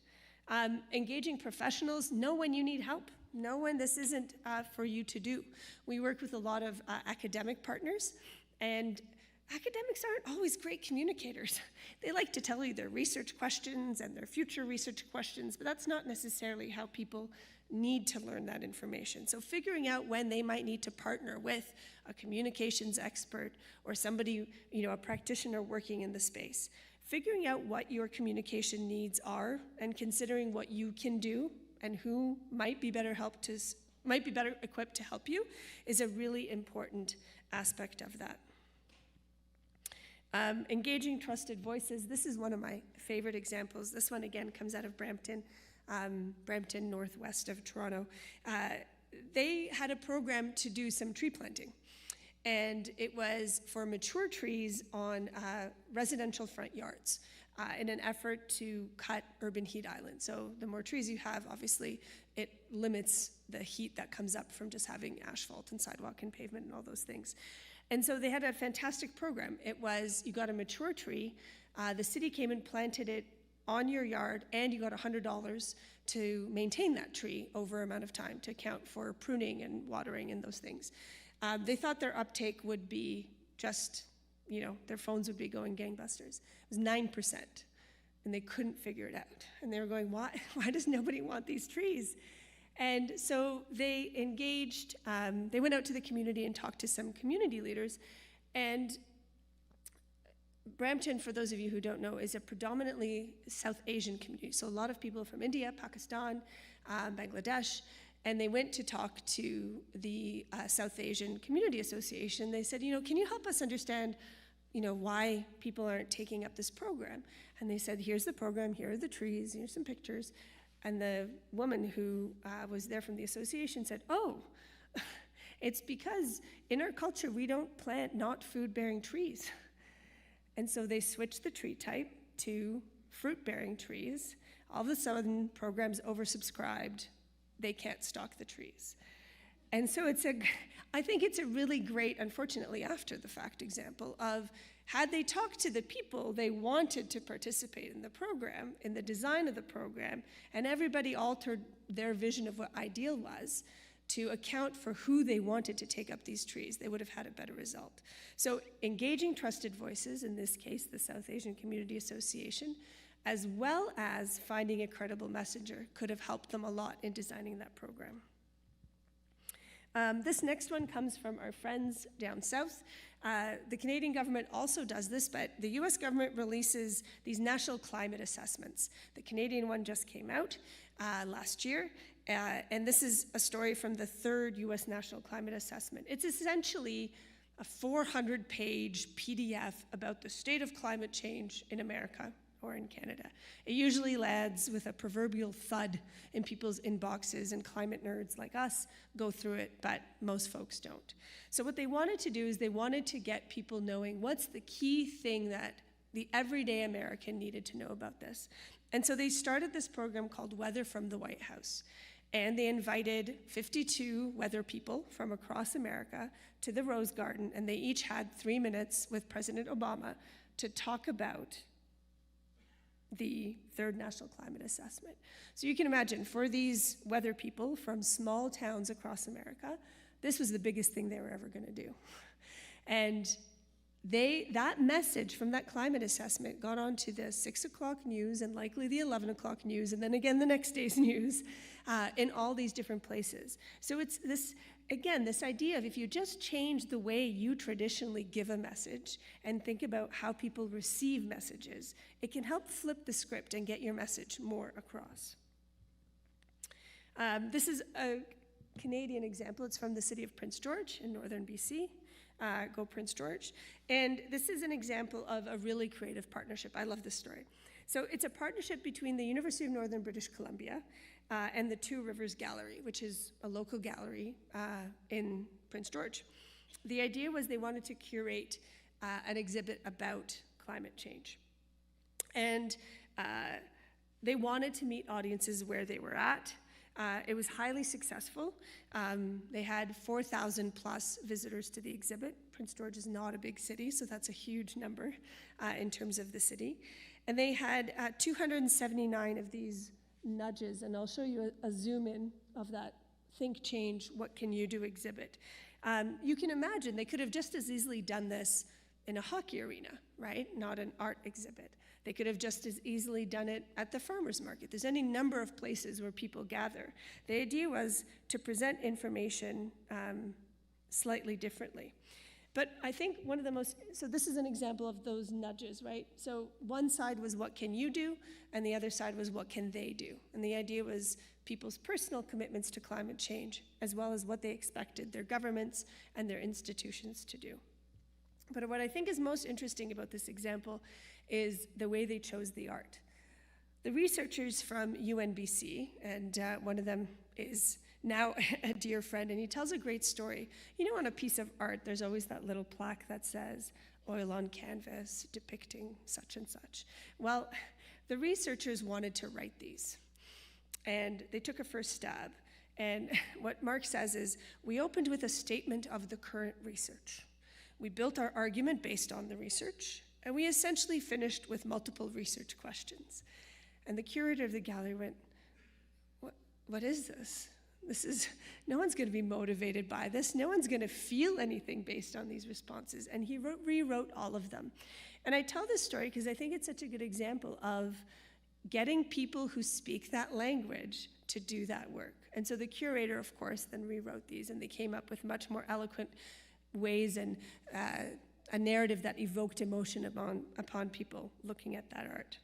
Engaging professionals, know when you need help. Know when this isn't for you to do. We work with a lot of academic partners, and academics aren't always great communicators. They like to tell you their research questions and their future research questions, but that's not necessarily how people need to learn that information. So figuring out when they might need to partner with a communications expert or somebody, a practitioner working in the space. Figuring out what your communication needs are and considering what you can do and who might be better equipped to help you is a really important aspect of that. Engaging trusted voices. This is one of my favorite examples. This one again comes out of Brampton, northwest of Toronto. They had a program to do some tree planting, and it was for mature trees on residential front yards in an effort to cut urban heat islands. So the more trees you have, obviously, it limits the heat that comes up from just having asphalt and sidewalk and pavement and all those things. And so they had a fantastic program. It was, you got a mature tree, the city came and planted it on your yard, and you got $100 to maintain that tree over amount of time to account for pruning and watering and those things. They thought their uptake would be just, their phones would be going gangbusters. It was 9%, and they couldn't figure it out. And they were going, why does nobody want these trees? And so they engaged, they went out to the community and talked to some community leaders. And Brampton, for those of you who don't know, is a predominantly South Asian community. So a lot of people from India, Pakistan, Bangladesh, and they went to talk to the South Asian Community Association. They said, can you help us understand, why people aren't taking up this program? And they said, here's the program, here are the trees, here's some pictures. And the woman who was there from the association said, it's because in our culture, we don't plant not food-bearing trees. And so they switched the tree type to fruit-bearing trees. All of a sudden, programs oversubscribed. They can't stock the trees. And so I think it's a really great, unfortunately, after the fact example of, had they talked to the people they wanted to participate in the program, in the design of the program, and everybody altered their vision of what ideal was to account for who they wanted to take up these trees, they would have had a better result. So engaging trusted voices, in this case, the South Asian Community Association, as well as finding a credible messenger, could have helped them a lot in designing that program. This next one comes from our friends down south. The Canadian government also does this, but the US government releases these national climate assessments. The Canadian one just came out last year, and this is a story from the third US National Climate Assessment. It's essentially a 400-page PDF about the state of climate change in America or in Canada. It usually lands with a proverbial thud in people's inboxes, and climate nerds like us go through it, but most folks don't. So what they wanted to do is they wanted to get people knowing what's the key thing that the everyday American needed to know about this. And so they started this program called Weather from the White House. And they invited 52 weather people from across America to the Rose Garden, and they each had 3 minutes with President Obama to talk about the third National Climate Assessment. So you can imagine, for these weather people from small towns across America, this was the biggest thing they were ever going to do. And that message from that climate assessment got onto the 6 o'clock news and likely the 11 o'clock news, and then again the next day's news in all these different places. So it's this, again, this idea of if you just change the way you traditionally give a message and think about how people receive messages, it can help flip the script and get your message more across. This is a Canadian example. It's from the city of Prince George in northern BC. Go Prince George. And this is an example of a really creative partnership. I love this story. So it's a partnership between the University of Northern British Columbia and the Two Rivers Gallery, which is a local gallery in Prince George. The idea was they wanted to curate an exhibit about climate change. And they wanted to meet audiences where they were at. It was highly successful. They had 4,000 plus visitors to the exhibit. Prince George is not a big city, so that's a huge number in terms of the city. And they had 279 of these nudges, and I'll show you a zoom in of that Think Change, What Can You Do exhibit. You can imagine they could have just as easily done this in a hockey arena, right? Not an art exhibit. They could have just as easily done it at the farmer's market. There's any number of places where people gather. The idea was to present information slightly differently. But I think one of the most, so this is an example of those nudges, right? So one side was what can you do, and the other side was what can they do? And the idea was people's personal commitments to climate change, as well as what they expected their governments and their institutions to do. But what I think is most interesting about this example is the way they chose the art. The researchers from UNBC, and one of them is now a dear friend, and he tells a great story. You know, on a piece of art, there's always that little plaque that says, oil on canvas depicting such and such. Well, the researchers wanted to write these, and they took a first stab. And what Mark says is, we opened with a statement of the current research. We built our argument based on the research, and we essentially finished with multiple research questions. And the curator of the gallery went, what is this? No one's going to be motivated by this. No one's going to feel anything based on these responses. And he rewrote all of them. And I tell this story because I think it's such a good example of getting people who speak that language to do that work. And so the curator, of course, then rewrote these, and they came up with much more eloquent ways and a narrative that evoked emotion upon people looking at that art.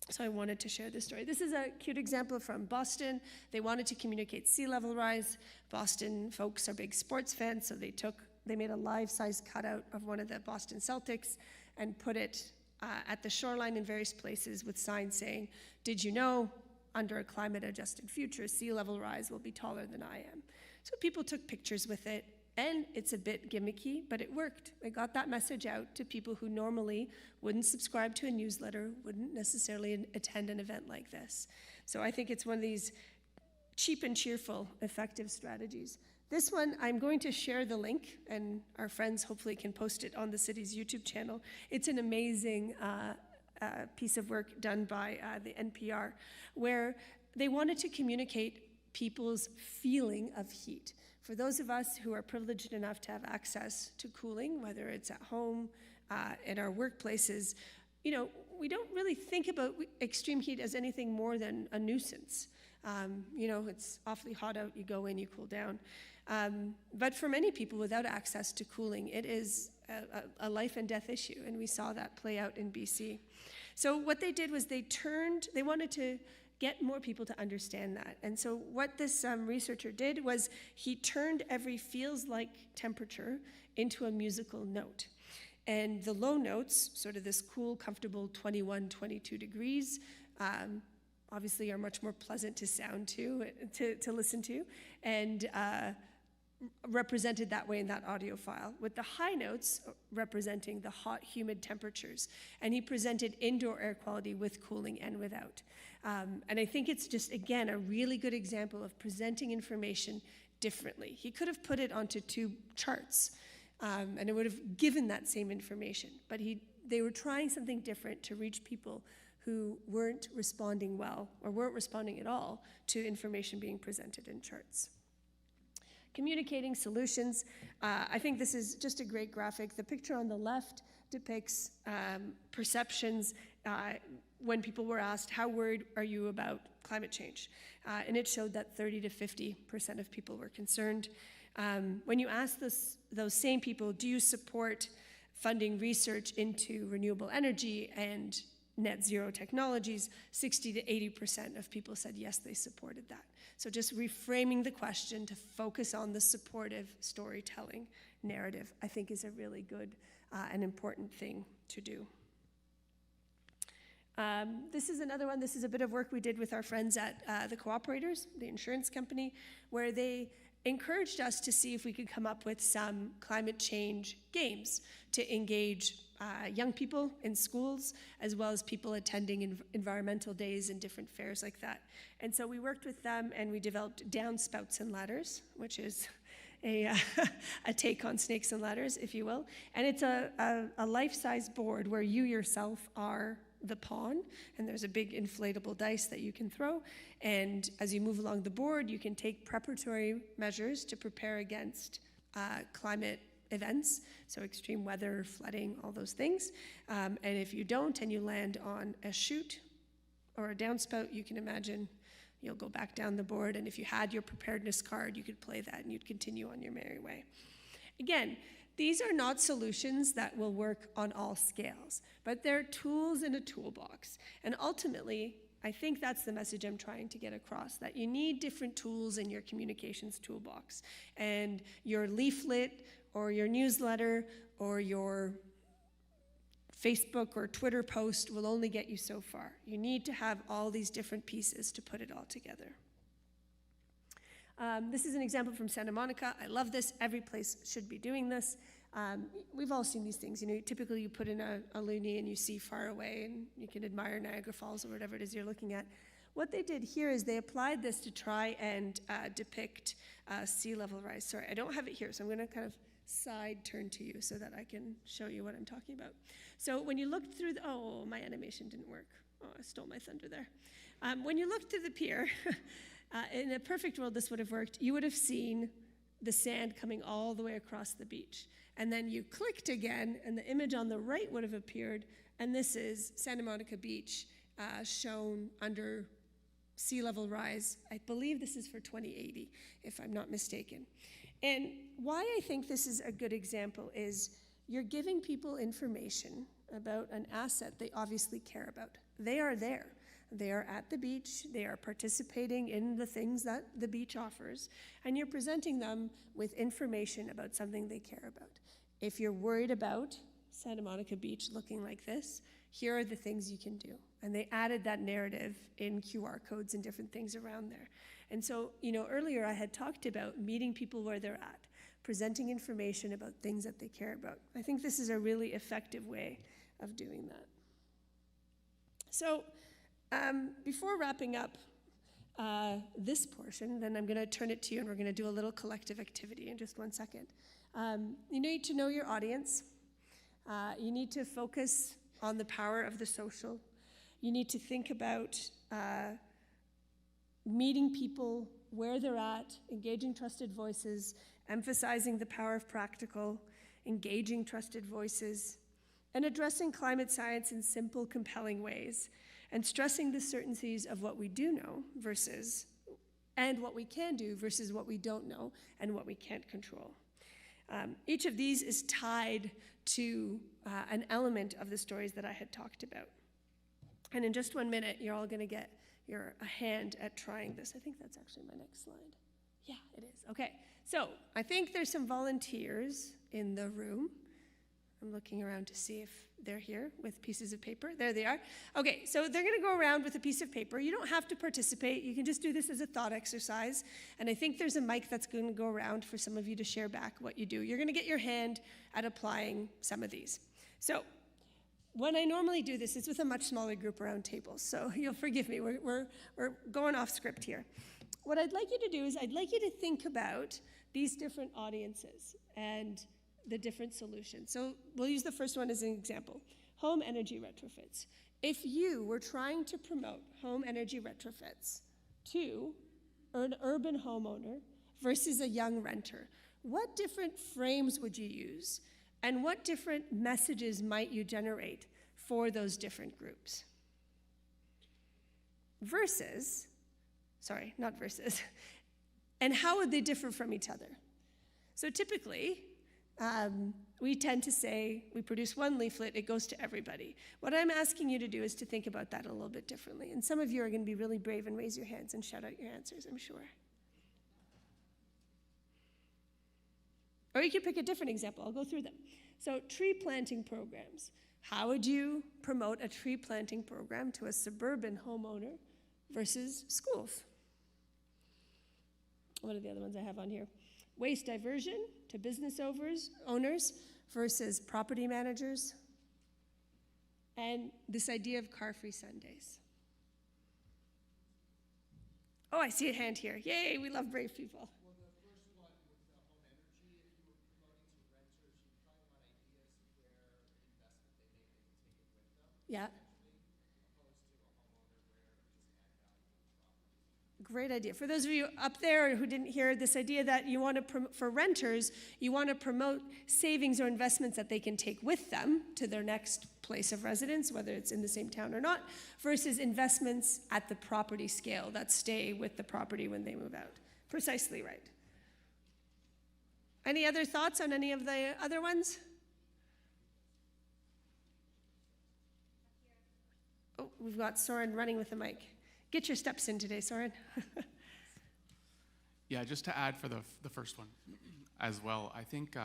So I wanted to share this story. This is a cute example from Boston. They wanted to communicate sea level rise. Boston folks are big sports fans, so they made a life-size cutout of one of the Boston Celtics and put it at the shoreline in various places with signs saying, did you know, under a climate-adjusted future, sea level rise will be taller than I am. So people took pictures with it, and it's a bit gimmicky, but it worked. It got that message out to people who normally wouldn't subscribe to a newsletter, wouldn't necessarily attend an event like this. So I think it's one of these cheap and cheerful, effective strategies. This one, I'm going to share the link, and our friends hopefully can post it on the city's YouTube channel. It's an amazing piece of work done by the NPR, where they wanted to communicate people's feeling of heat. For those of us who are privileged enough to have access to cooling, whether it's at home, in our workplaces, you know, we don't really think about extreme heat as anything more than a nuisance. You know, it's awfully hot out, you go in, you cool down. But for many people without access to cooling, it is a life and death issue, and we saw that play out in BC. So what they did was they wanted to get more people to understand that. And so what this researcher did was he turned every feels like temperature into a musical note. And the low notes, sort of this cool, comfortable 21, 22 degrees, obviously are much more pleasant to sound to listen to, and represented that way in that audio file, with the high notes representing the hot, humid temperatures. And he presented indoor air quality with cooling and without. And I think it's just, again, a really good example of presenting information differently. He could have put it onto 2 charts, and it would have given that same information. But they were trying something different to reach people who weren't responding well, or weren't responding at all, to information being presented in charts. Communicating solutions. I think this is just a great graphic. The picture on the left depicts perceptions when people were asked, how worried are you about climate change? And it showed that 30 to 50% of people were concerned. When you ask those same people, do you support funding research into renewable energy and net zero technologies, 60 to 80% of people said yes, they supported that. So just reframing the question to focus on the supportive storytelling narrative, I think, is a really good and important thing to do. This is another one. This is a bit of work we did with our friends at the Cooperators, the insurance company, where they encouraged us to see if we could come up with some climate change games to engage young people in schools, as well as people attending environmental days and different fairs like that. And so we worked with them, and we developed downspouts and ladders, which is a take on snakes and ladders, if you will. And it's a life-size board where you yourself are the pawn, and there's a big inflatable dice that you can throw. And as you move along the board, you can take preparatory measures to prepare against climate events, so extreme weather, flooding, all those things. And if you don't, and you land on a chute or a downspout, you can imagine you'll go back down the board, and if you had your preparedness card, you could play that and you'd continue on your merry way. Again, these are not solutions that will work on all scales, but they're tools in a toolbox. And ultimately, I think that's the message I'm trying to get across, that you need different tools in your communications toolbox. And your leaflet or your newsletter or your Facebook or Twitter post will only get you so far. You need to have all these different pieces to put it all together. This is an example from Santa Monica. I love this. Every place should be doing this. We've all seen these things. You know, typically you put in a loonie and you see far away and you can admire Niagara Falls or whatever it is you're looking at. What they did here is they applied this to try and depict sea level rise. Sorry, I don't have it here, so I'm going to kind of side turn to you so that I can show you what I'm talking about. So when you looked through the, oh, my animation didn't work. Oh, I stole my thunder there. When you looked through the pier, in a perfect world this would have worked. You would have seen the sand coming all the way across the beach. And then you clicked again, and the image on the right would have appeared, and this is Santa Monica Beach shown under sea level rise. I believe this is for 2080, if I'm not mistaken. And why I think this is a good example is you're giving people information about an asset they obviously care about. They are there. They are at the beach. They are participating in the things that the beach offers. And you're presenting them with information about something they care about. If you're worried about Santa Monica Beach looking like this, here are the things you can do. And they added that narrative in QR codes and different things around there. And so, you know, earlier I had talked about meeting people where they're at, presenting information about things that they care about. I think this is a really effective way of doing that. So, before wrapping up this portion, then I'm going to turn it to you and we're going to do a little collective activity in just 1 second. You need to know your audience. You need to focus on the power of the social. You need to think about meeting people where they're at, engaging trusted voices, emphasizing the power of practical, engaging trusted voices, and addressing climate science in simple, compelling ways, and stressing the certainties of what we do know versus, and what we can do versus what we don't know and what we can't control. Each of these is tied to an element of the stories that I had talked about. And in just 1 minute, you're all gonna get a hand at trying this. I think that's actually my next slide. Yeah, it is. Okay, so I think there's some volunteers in the room. I'm looking around to see if they're here with pieces of paper. There they are. Okay, so they're gonna go around with a piece of paper. You don't have to participate. You can just do this as a thought exercise. And I think there's a mic that's gonna go around for some of you to share back what you do. You're gonna get your hand at applying some of these. So when I normally do this, it's with a much smaller group around tables. So you'll forgive me, we're going off script here. What I'd like you to do is I'd like you to think about these different audiences and the different solutions. So we'll use the first one as an example, home energy retrofits. If you were trying to promote home energy retrofits to an urban homeowner versus a young renter, what different frames would you use? And what different messages might you generate for those different groups? Versus, sorry, not versus, and how would they differ from each other? So typically, we tend to say, we produce one leaflet, it goes to everybody. What I'm asking you to do is to think about that a little bit differently. And some of you are going to be really brave and raise your hands and shout out your answers, I'm sure. Or you could pick a different example. I'll go through them. So tree planting programs. How would you promote a tree planting program to a suburban homeowner versus schools? What are the other ones I have on here? Waste diversion to business owners versus property managers. And this idea of car-free Sundays. Oh, I see a hand here. Yay, we love brave people. Yeah. Great idea. For those of you up there who didn't hear this idea that you want to, for renters, you want to promote savings or investments that they can take with them to their next place of residence, whether it's in the same town or not, versus investments at the property scale that stay with the property when they move out. Precisely right. Any other thoughts on any of the other ones? Oh, we've got Soren running with the mic. Get your steps in today, Soren. Yeah, just to add for the first one as well, I think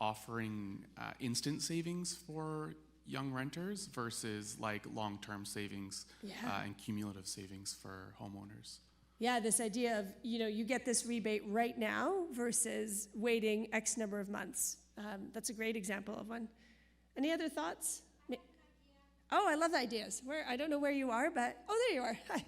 offering instant savings for young renters versus like long-term savings and cumulative savings for homeowners. Yeah, this idea of, you get this rebate right now versus waiting X number of months. That's a great example of one. Any other thoughts? Oh, I love the ideas. I don't know where you are, but, oh, there you are. Hi.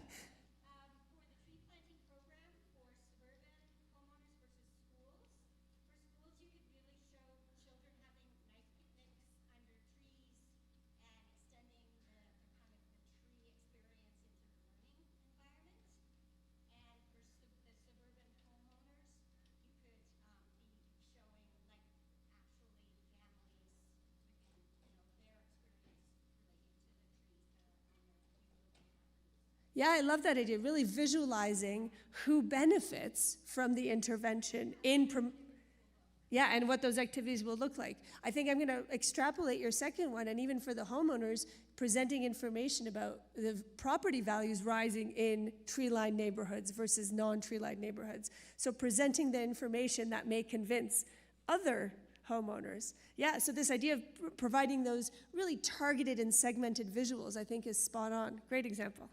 Yeah, I love that idea, really visualizing who benefits from the intervention and what those activities will look like. I think I'm going to extrapolate your second one, and even for the homeowners, presenting information about the property values rising in tree-lined neighborhoods versus non-tree-lined neighborhoods. So presenting the information that may convince other homeowners. Yeah, so this idea of providing those really targeted and segmented visuals, I think, is spot on. Great example.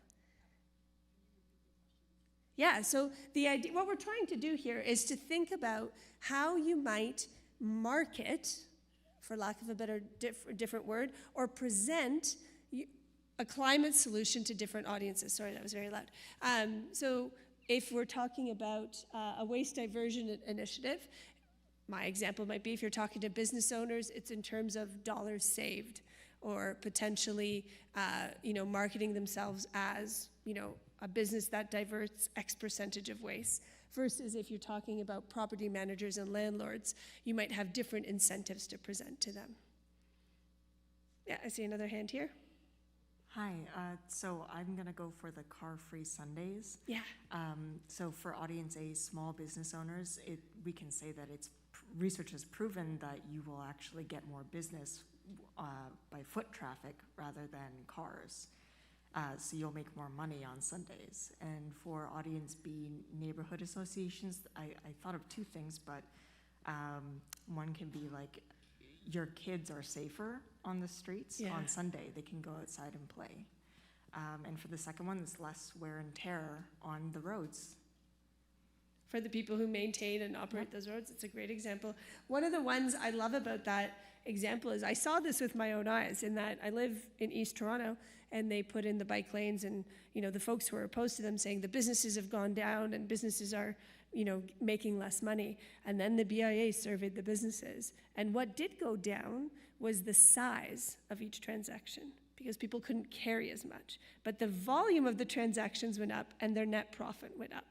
Yeah, so the idea, what we're trying to do here is to think about how you might market, for lack of a better different word, or present a climate solution to different audiences. Sorry, that was very loud. So if we're talking about a waste diversion initiative, my example might be if you're talking to business owners, it's in terms of dollars saved, or potentially, marketing themselves as, a business that diverts X percentage of waste. Versus if you're talking about property managers and landlords, you might have different incentives to present to them. Yeah, I see another hand here. Hi, so I'm gonna go for the car-free Sundays. Yeah. So for audience A, small business owners, we can say that research has proven that you will actually get more business by foot traffic rather than cars. So you'll make more money on Sundays. And for audience B, neighborhood associations, I thought of two things, but one can be like your kids are safer on the streets on Sunday. They can go outside and play. And for the second one, there's less wear and tear on the roads. For the people who maintain and operate those roads, it's a great example. One of the ones I love about that example is I saw this with my own eyes, in that I live in East Toronto, and they put in the bike lanes, and the folks who are opposed to them saying the businesses have gone down and businesses are making less money. And then the BIA surveyed the businesses, and what did go down was the size of each transaction, because people couldn't carry as much. But the volume of the transactions went up and their net profit went up.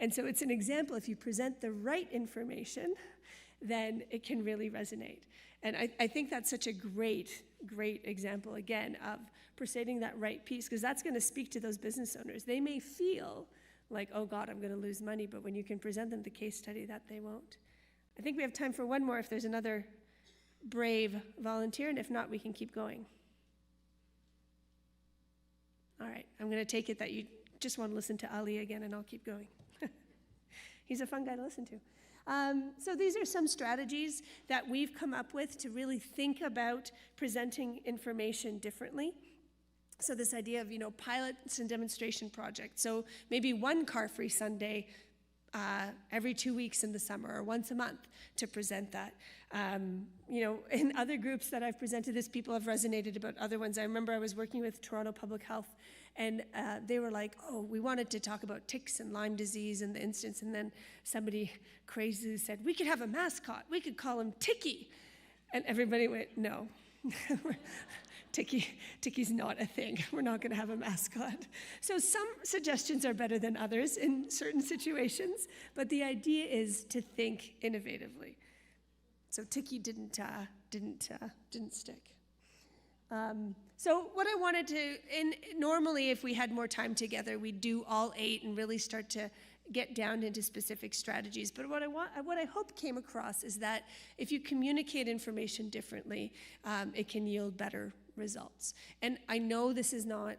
And so it's an example, if you present the right information, then it can really resonate. And I think that's such a great example, again, of presenting that right piece, because that's going to speak to those business owners. They may feel like, oh God, I'm going to lose money, but when you can present them the case study, that they won't. I think we have time for one more if there's another brave volunteer, and if not, we can keep going. All right, I'm going to take it that you just want to listen to Ali again, and I'll keep going. He's a fun guy to listen to. So these are some strategies that we've come up with to really think about presenting information differently. So this idea of, pilots and demonstration projects. So maybe one car-free Sunday every 2 weeks in the summer, or once a month, to present that. In other groups that I've presented this, people have resonated about other ones. I remember I was working with Toronto Public Health, and they were like, oh, we wanted to talk about ticks and Lyme disease and the instance, and then somebody crazy said, we could have a mascot. We could call him Ticky. And everybody went, no. Ticky's not a thing. We're not going to have a mascot. So some suggestions are better than others in certain situations, but the idea is to think innovatively. So Ticky didn't stick. So what I wanted to, normally if we had more time together, we'd do all 8 and really start to get down into specific strategies. But what I hope came across is that if you communicate information differently, it can yield better results. And I know this is not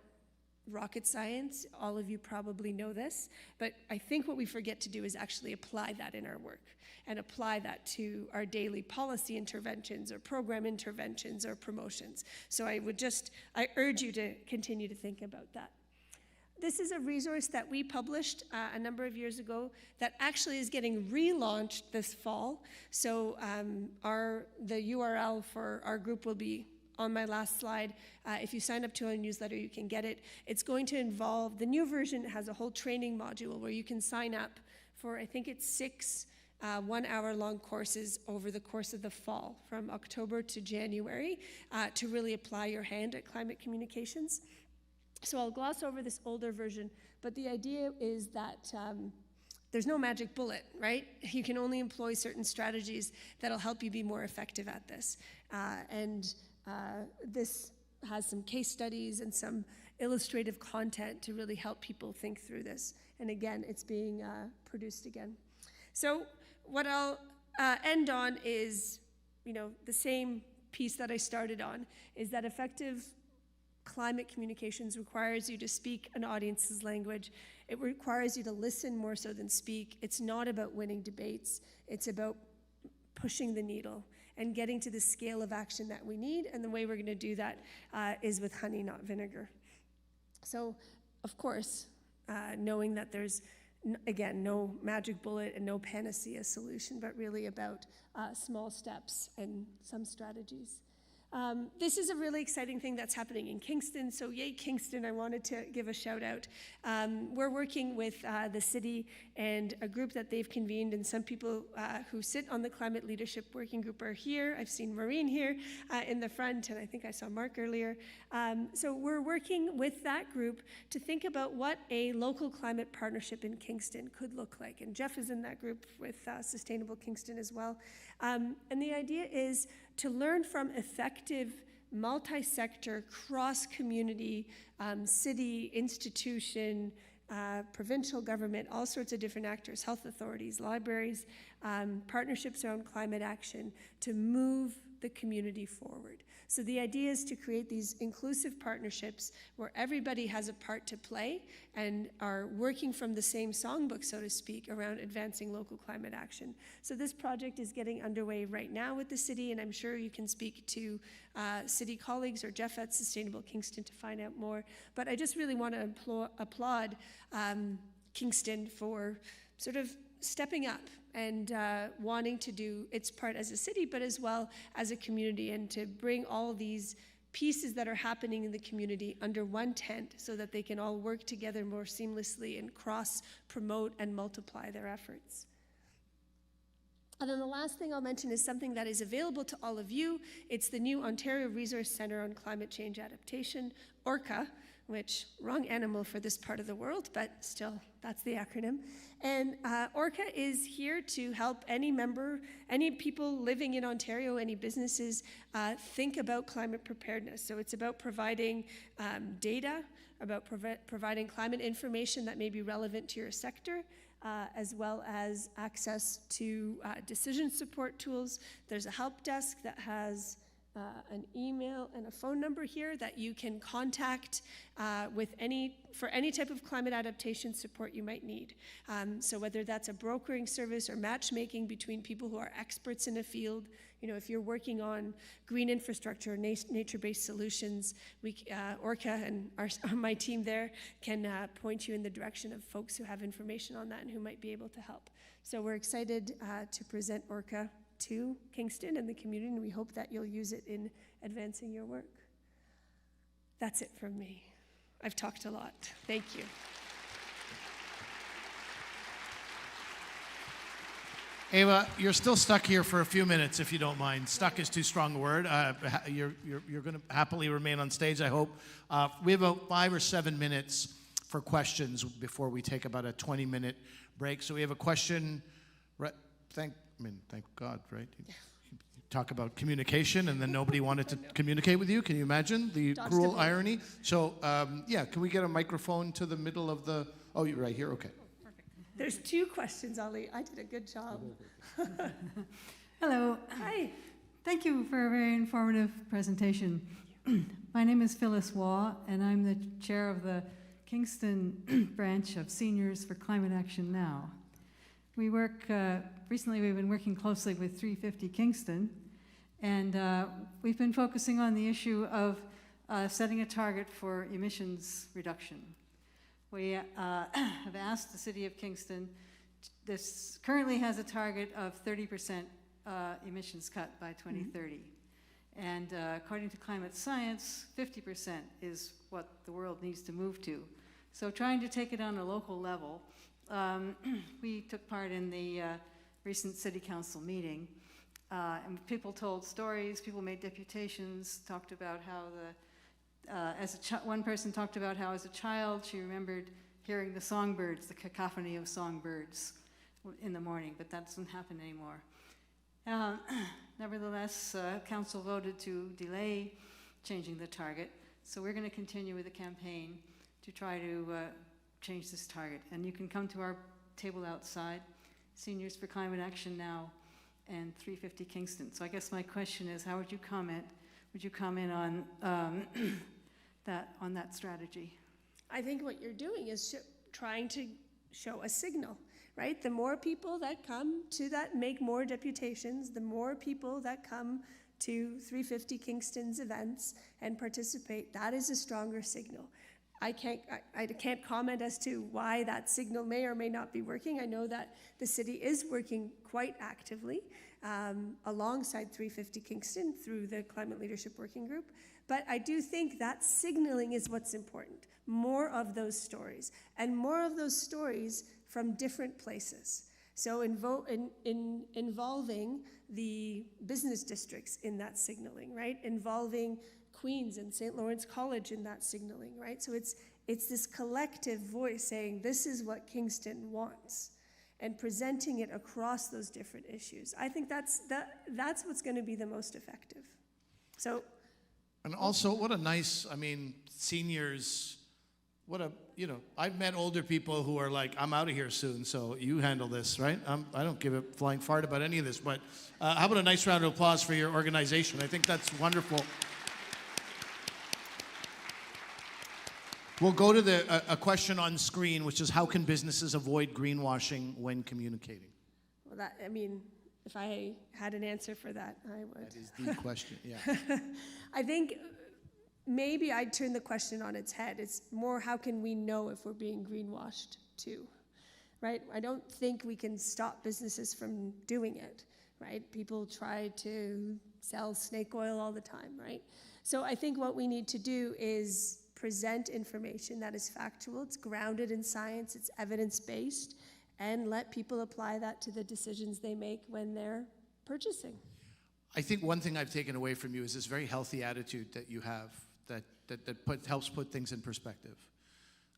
rocket science. All of you probably know this, but I think what we forget to do is actually apply that in our work and apply that to our daily policy interventions or program interventions or promotions. So I urge you to continue to think about that. This is a resource that we published a number of years ago that actually is getting relaunched this fall. So the URL for our group will be on my last slide. If you sign up to our newsletter, you can get it. It's going to involve, the new version has a whole training module where you can sign up for, I think it's 6 one-hour-long courses over the course of the fall, from October to January, to really apply your hand at climate communications. So I'll gloss over this older version, but the idea is that there's no magic bullet, right? You can only employ certain strategies that'll help you be more effective at this. This has some case studies and some illustrative content to really help people think through this. And again, it's being produced again. So what I'll end on is, the same piece that I started on, is that effective climate communications requires you to speak an audience's language. It requires you to listen more so than speak. It's not about winning debates. It's about pushing the needle and getting to the scale of action that we need. And the way we're going to do that is with honey, not vinegar. So, of course, knowing that there's, again, no magic bullet and no panacea solution, but really about small steps and some strategies. This is a really exciting thing that's happening in Kingston. So yay, Kingston, I wanted to give a shout out. We're working with the city and a group that they've convened, and some people who sit on the Climate Leadership Working Group are here. I've seen Maureen here in the front, and I think I saw Mark earlier. So we're working with that group to think about what a local climate partnership in Kingston could look like. And Jeff is in that group with Sustainable Kingston as well. And the idea is to learn from effective multi-sector, cross-community, city, institution, provincial government, all sorts of different actors, health authorities, libraries, partnerships around climate action to move the community forward. So the idea is to create these inclusive partnerships where everybody has a part to play and are working from the same songbook, so to speak, around advancing local climate action. So this project is getting underway right now with the city, and I'm sure you can speak to city colleagues or Jeff at Sustainable Kingston to find out more. But I just really want to applaud Kingston for sort of stepping up and wanting to do its part as a city, but as well as a community, and to bring all these pieces that are happening in the community under one tent so that they can all work together more seamlessly and cross-promote and multiply their efforts. And then the last thing I'll mention is something that is available to all of you. It's the new Ontario Resource Centre on Climate Change Adaptation, ORCA, which, wrong animal for this part of the world, but still, that's the acronym. And ORCA is here to help any member, any people living in Ontario, any businesses, think about climate preparedness. So it's about providing data, about providing climate information that may be relevant to your sector, as well as access to decision support tools. There's a help desk that has an email and a phone number here that you can contact for any type of climate adaptation support you might need. So whether that's a brokering service or matchmaking between people who are experts in a field, if you're working on green infrastructure, nature-based solutions, ORCA and my team there can point you in the direction of folks who have information on that and who might be able to help. So we're excited to present ORCA to Kingston and the community, and we hope that you'll use it in advancing your work. That's it from me. I've talked a lot. Thank you. Ewa, you're still stuck here for a few minutes, if you don't mind. Stuck is too strong a word. You're going to happily remain on stage, I hope. We have about 5 or 7 minutes for questions before we take about a 20-minute break. So we have a question. Thank God, right? You talk about communication, and then nobody wanted to communicate with you. Can you imagine the cruel irony? So, can we get a microphone to the middle of the... Oh, you're right here? Okay. There's 2 questions, Ali. I did a good job. Hello. Hi. Thank you for a very informative presentation. My name is Phyllis Waugh, and I'm the chair of the Kingston branch of Seniors for Climate Action Now. We work, recently we've been working closely with 350 Kingston, and we've been focusing on the issue of setting a target for emissions reduction. We have asked the City of Kingston, this currently has a target of 30% emissions cut by 2030. And according to climate science, 50% is what the world needs to move to. So trying to take it on a local level, we took part in the recent city council meeting, and people told stories, people made deputations, talked about how one person talked about how as a child she remembered hearing the songbirds, the cacophony of songbirds in the morning, but that doesn't happen anymore. Nevertheless, council voted to delay changing the target, so we're going to continue with the campaign to try to change this target. And you can come to our table outside, Seniors for Climate Action Now and 350 Kingston. So I guess my question is, how would you comment? Would you comment on that strategy? I think what you're doing is trying to show a signal, right? The more people that come to that, make more deputations, the more people that come to 350 Kingston's events and participate, that is a stronger signal. I can't comment as to why that signal may or may not be working. I know that the city is working quite actively alongside 350 Kingston through the Climate Leadership Working Group. But I do think that signaling is what's important. More of those stories, and more of those stories from different places. So involving the business districts in that signaling, right? Involving Queen's and St. Lawrence College in that signaling, right? So it's this collective voice saying this is what Kingston wants, and presenting it across those different issues. I think that's what's going to be the most effective. So, and also, what a nice, seniors, I've met older people who are like, I'm out of here soon, so you handle this, right? I don't give a flying fart about any of this, but how about a nice round of applause for your organization? I think that's wonderful. We'll go to a question on screen, which is how can businesses avoid greenwashing when communicating? Well, if I had an answer for that, I would. That is the question, yeah. I think maybe I'd turn the question on its head. It's more, how can we know if we're being greenwashed too, right? I don't think we can stop businesses from doing it, right? People try to sell snake oil all the time, right? So I think what we need to do is present information that is factual, it's grounded in science, it's evidence-based, and let people apply that to the decisions they make when they're purchasing. I think one thing I've taken away from you is this very healthy attitude that you have that helps put things in perspective.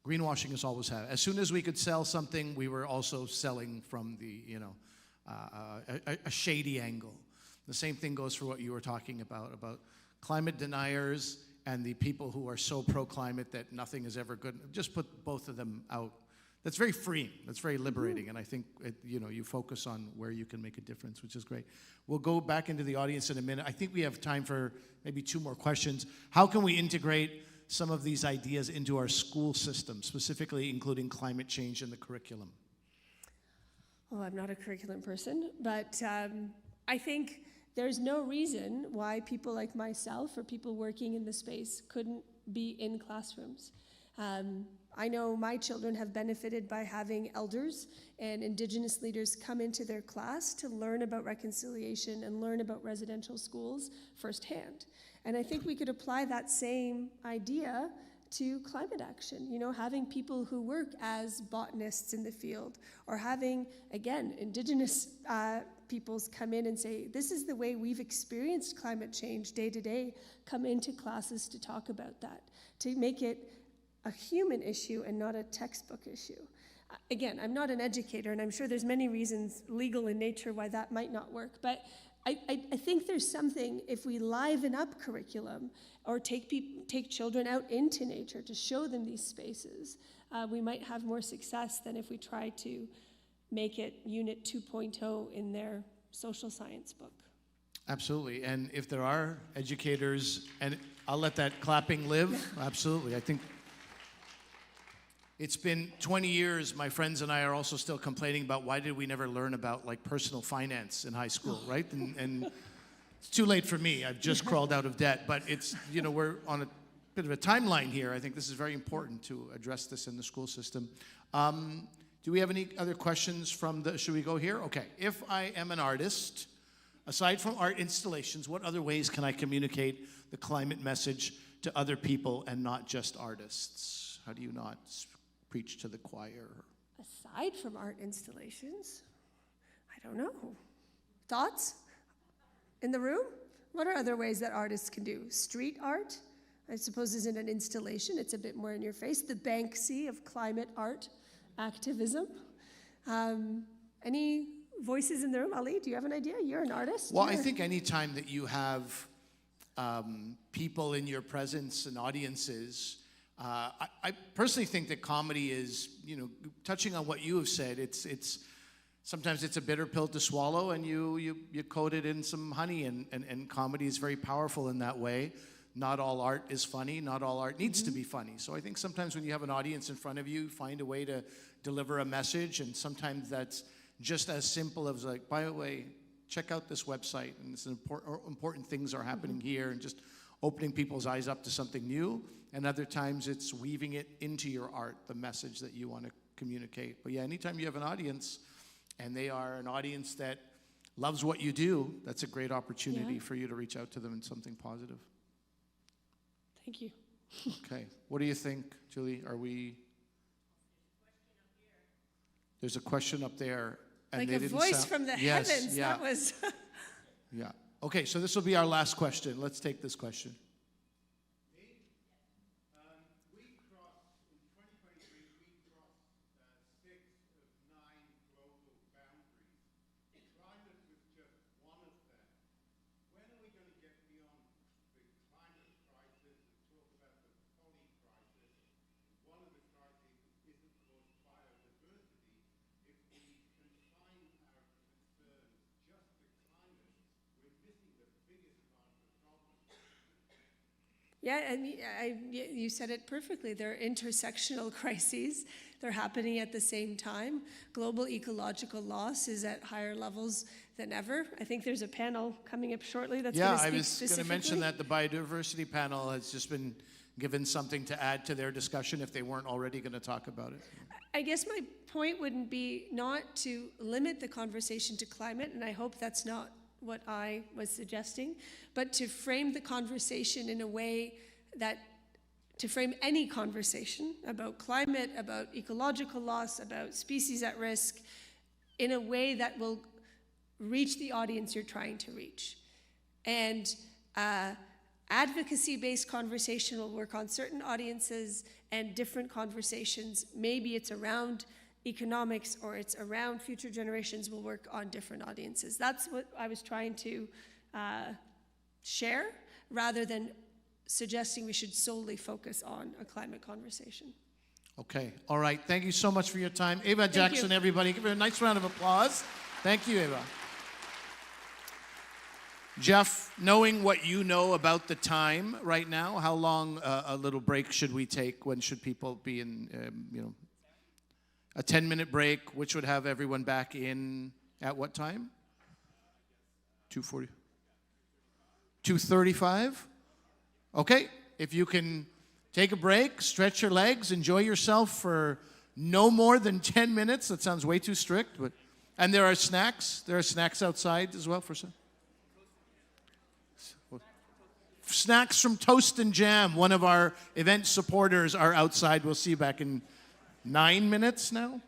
Greenwashing has always had. As soon as we could sell something, we were also selling from the, a shady angle. The same thing goes for what you were talking about climate deniers and the people who are so pro-climate that nothing is ever good. Just put both of them out. That's very freeing. That's very liberating. And I think, you focus on where you can make a difference, which is great. We'll go back into the audience in a minute. I think we have time for maybe 2 more questions. How can we integrate some of these ideas into our school system, specifically including climate change in the curriculum? Well, I'm not a curriculum person, but I think there's no reason why people like myself or people working in the space couldn't be in classrooms. I know my children have benefited by having elders and Indigenous leaders come into their class to learn about reconciliation and learn about residential schools firsthand. And I think we could apply that same idea to climate action, having people who work as botanists in the field, or having, again, Indigenous peoples come in and say, this is the way we've experienced climate change day to day, come into classes to talk about that, to make it a human issue and not a textbook issue. Again, I'm not an educator, and I'm sure there's many reasons, legal in nature, why that might not work, but I think there's something, if we liven up curriculum or take children out into nature to show them these spaces, we might have more success than if we try to make it Unit 2.0 in their social science book. Absolutely. And if there are educators, and I'll let that clapping live, absolutely. I think it's been 20 years, my friends and I are also still complaining about why did we never learn about like personal finance in high school, right? And it's too late for me. I've just crawled out of debt, but it's, you know, we're on a bit of a timeline here. I think this is very important to address this in the school system. Do we have any other questions from the, should we go here? Okay. If I am an artist, aside from art installations, what other ways can I communicate the climate message to other people and not just artists? How do you not preach to the choir? Aside from art installations, I don't know. Thoughts in the room? What are other ways that artists can do? Street art, I suppose, isn't an installation. It's a bit more in your face. The Banksy of climate art activism. Any voices in the room? Ali, do you have an idea? You're an artist. Well, I think any time that you have people in your presence and audiences, I personally think that comedy is, you know, touching on what you have said, it's sometimes it's a bitter pill to swallow, and you coat it in some honey, and comedy is very powerful in that way. Not all art is funny. Not all art needs to be funny. So I think sometimes when you have an audience in front of you, find a way to deliver a message, and sometimes that's just as simple as like, by the way, check out this website, and this important things are happening here, and just opening people's eyes up to something new. And other times it's weaving it into your art, the message that you want to communicate. But yeah, anytime you have an audience, and they are an audience that loves what you do, that's a great opportunity for you to reach out to them in something positive. Thank you. Okay. What do you think, Julie? Are we... There's a question up there. And Like they a didn't voice sound... from the Yes, heavens. yeah. That was... Yeah. Okay, so this will be our last question. Let's take this question. Yeah, and you said it perfectly. They're intersectional crises. They're happening at the same time. Global ecological loss is at higher levels than ever. I think there's a panel coming up shortly that's going to speak specifically. Yeah, I was going to mention that the biodiversity panel has just been given something to add to their discussion if they weren't already going to talk about it. I guess my point wouldn't be not to limit the conversation to climate, and I hope that's not what I was suggesting, but to frame the conversation in a way that, to frame any conversation about climate, about ecological loss, about species at risk, in a way that will reach the audience you're trying to reach. And advocacy-based conversation will work on certain audiences and different conversations. Maybe it's around economics or it's around future generations will work on different audiences. That's what I was trying to share, rather than suggesting we should solely focus on a climate conversation. Okay, all right. Thank you so much for your time. Ewa Jackson, everybody. Give her a nice round of applause. Thank you, Ewa. Jeff, knowing what you know about the time right now, how long a little break should we take? When should people be in, a 10-minute break, which would have everyone back in at what time? 2:40? 2:35? Okay, if you can take a break, stretch your legs, enjoy yourself for no more than 10 minutes. That sounds way too strict, but and there are snacks. There are snacks outside as well for some. Snacks from Toast and Jam. One of our event supporters are outside. We'll see you back in 9 minutes now.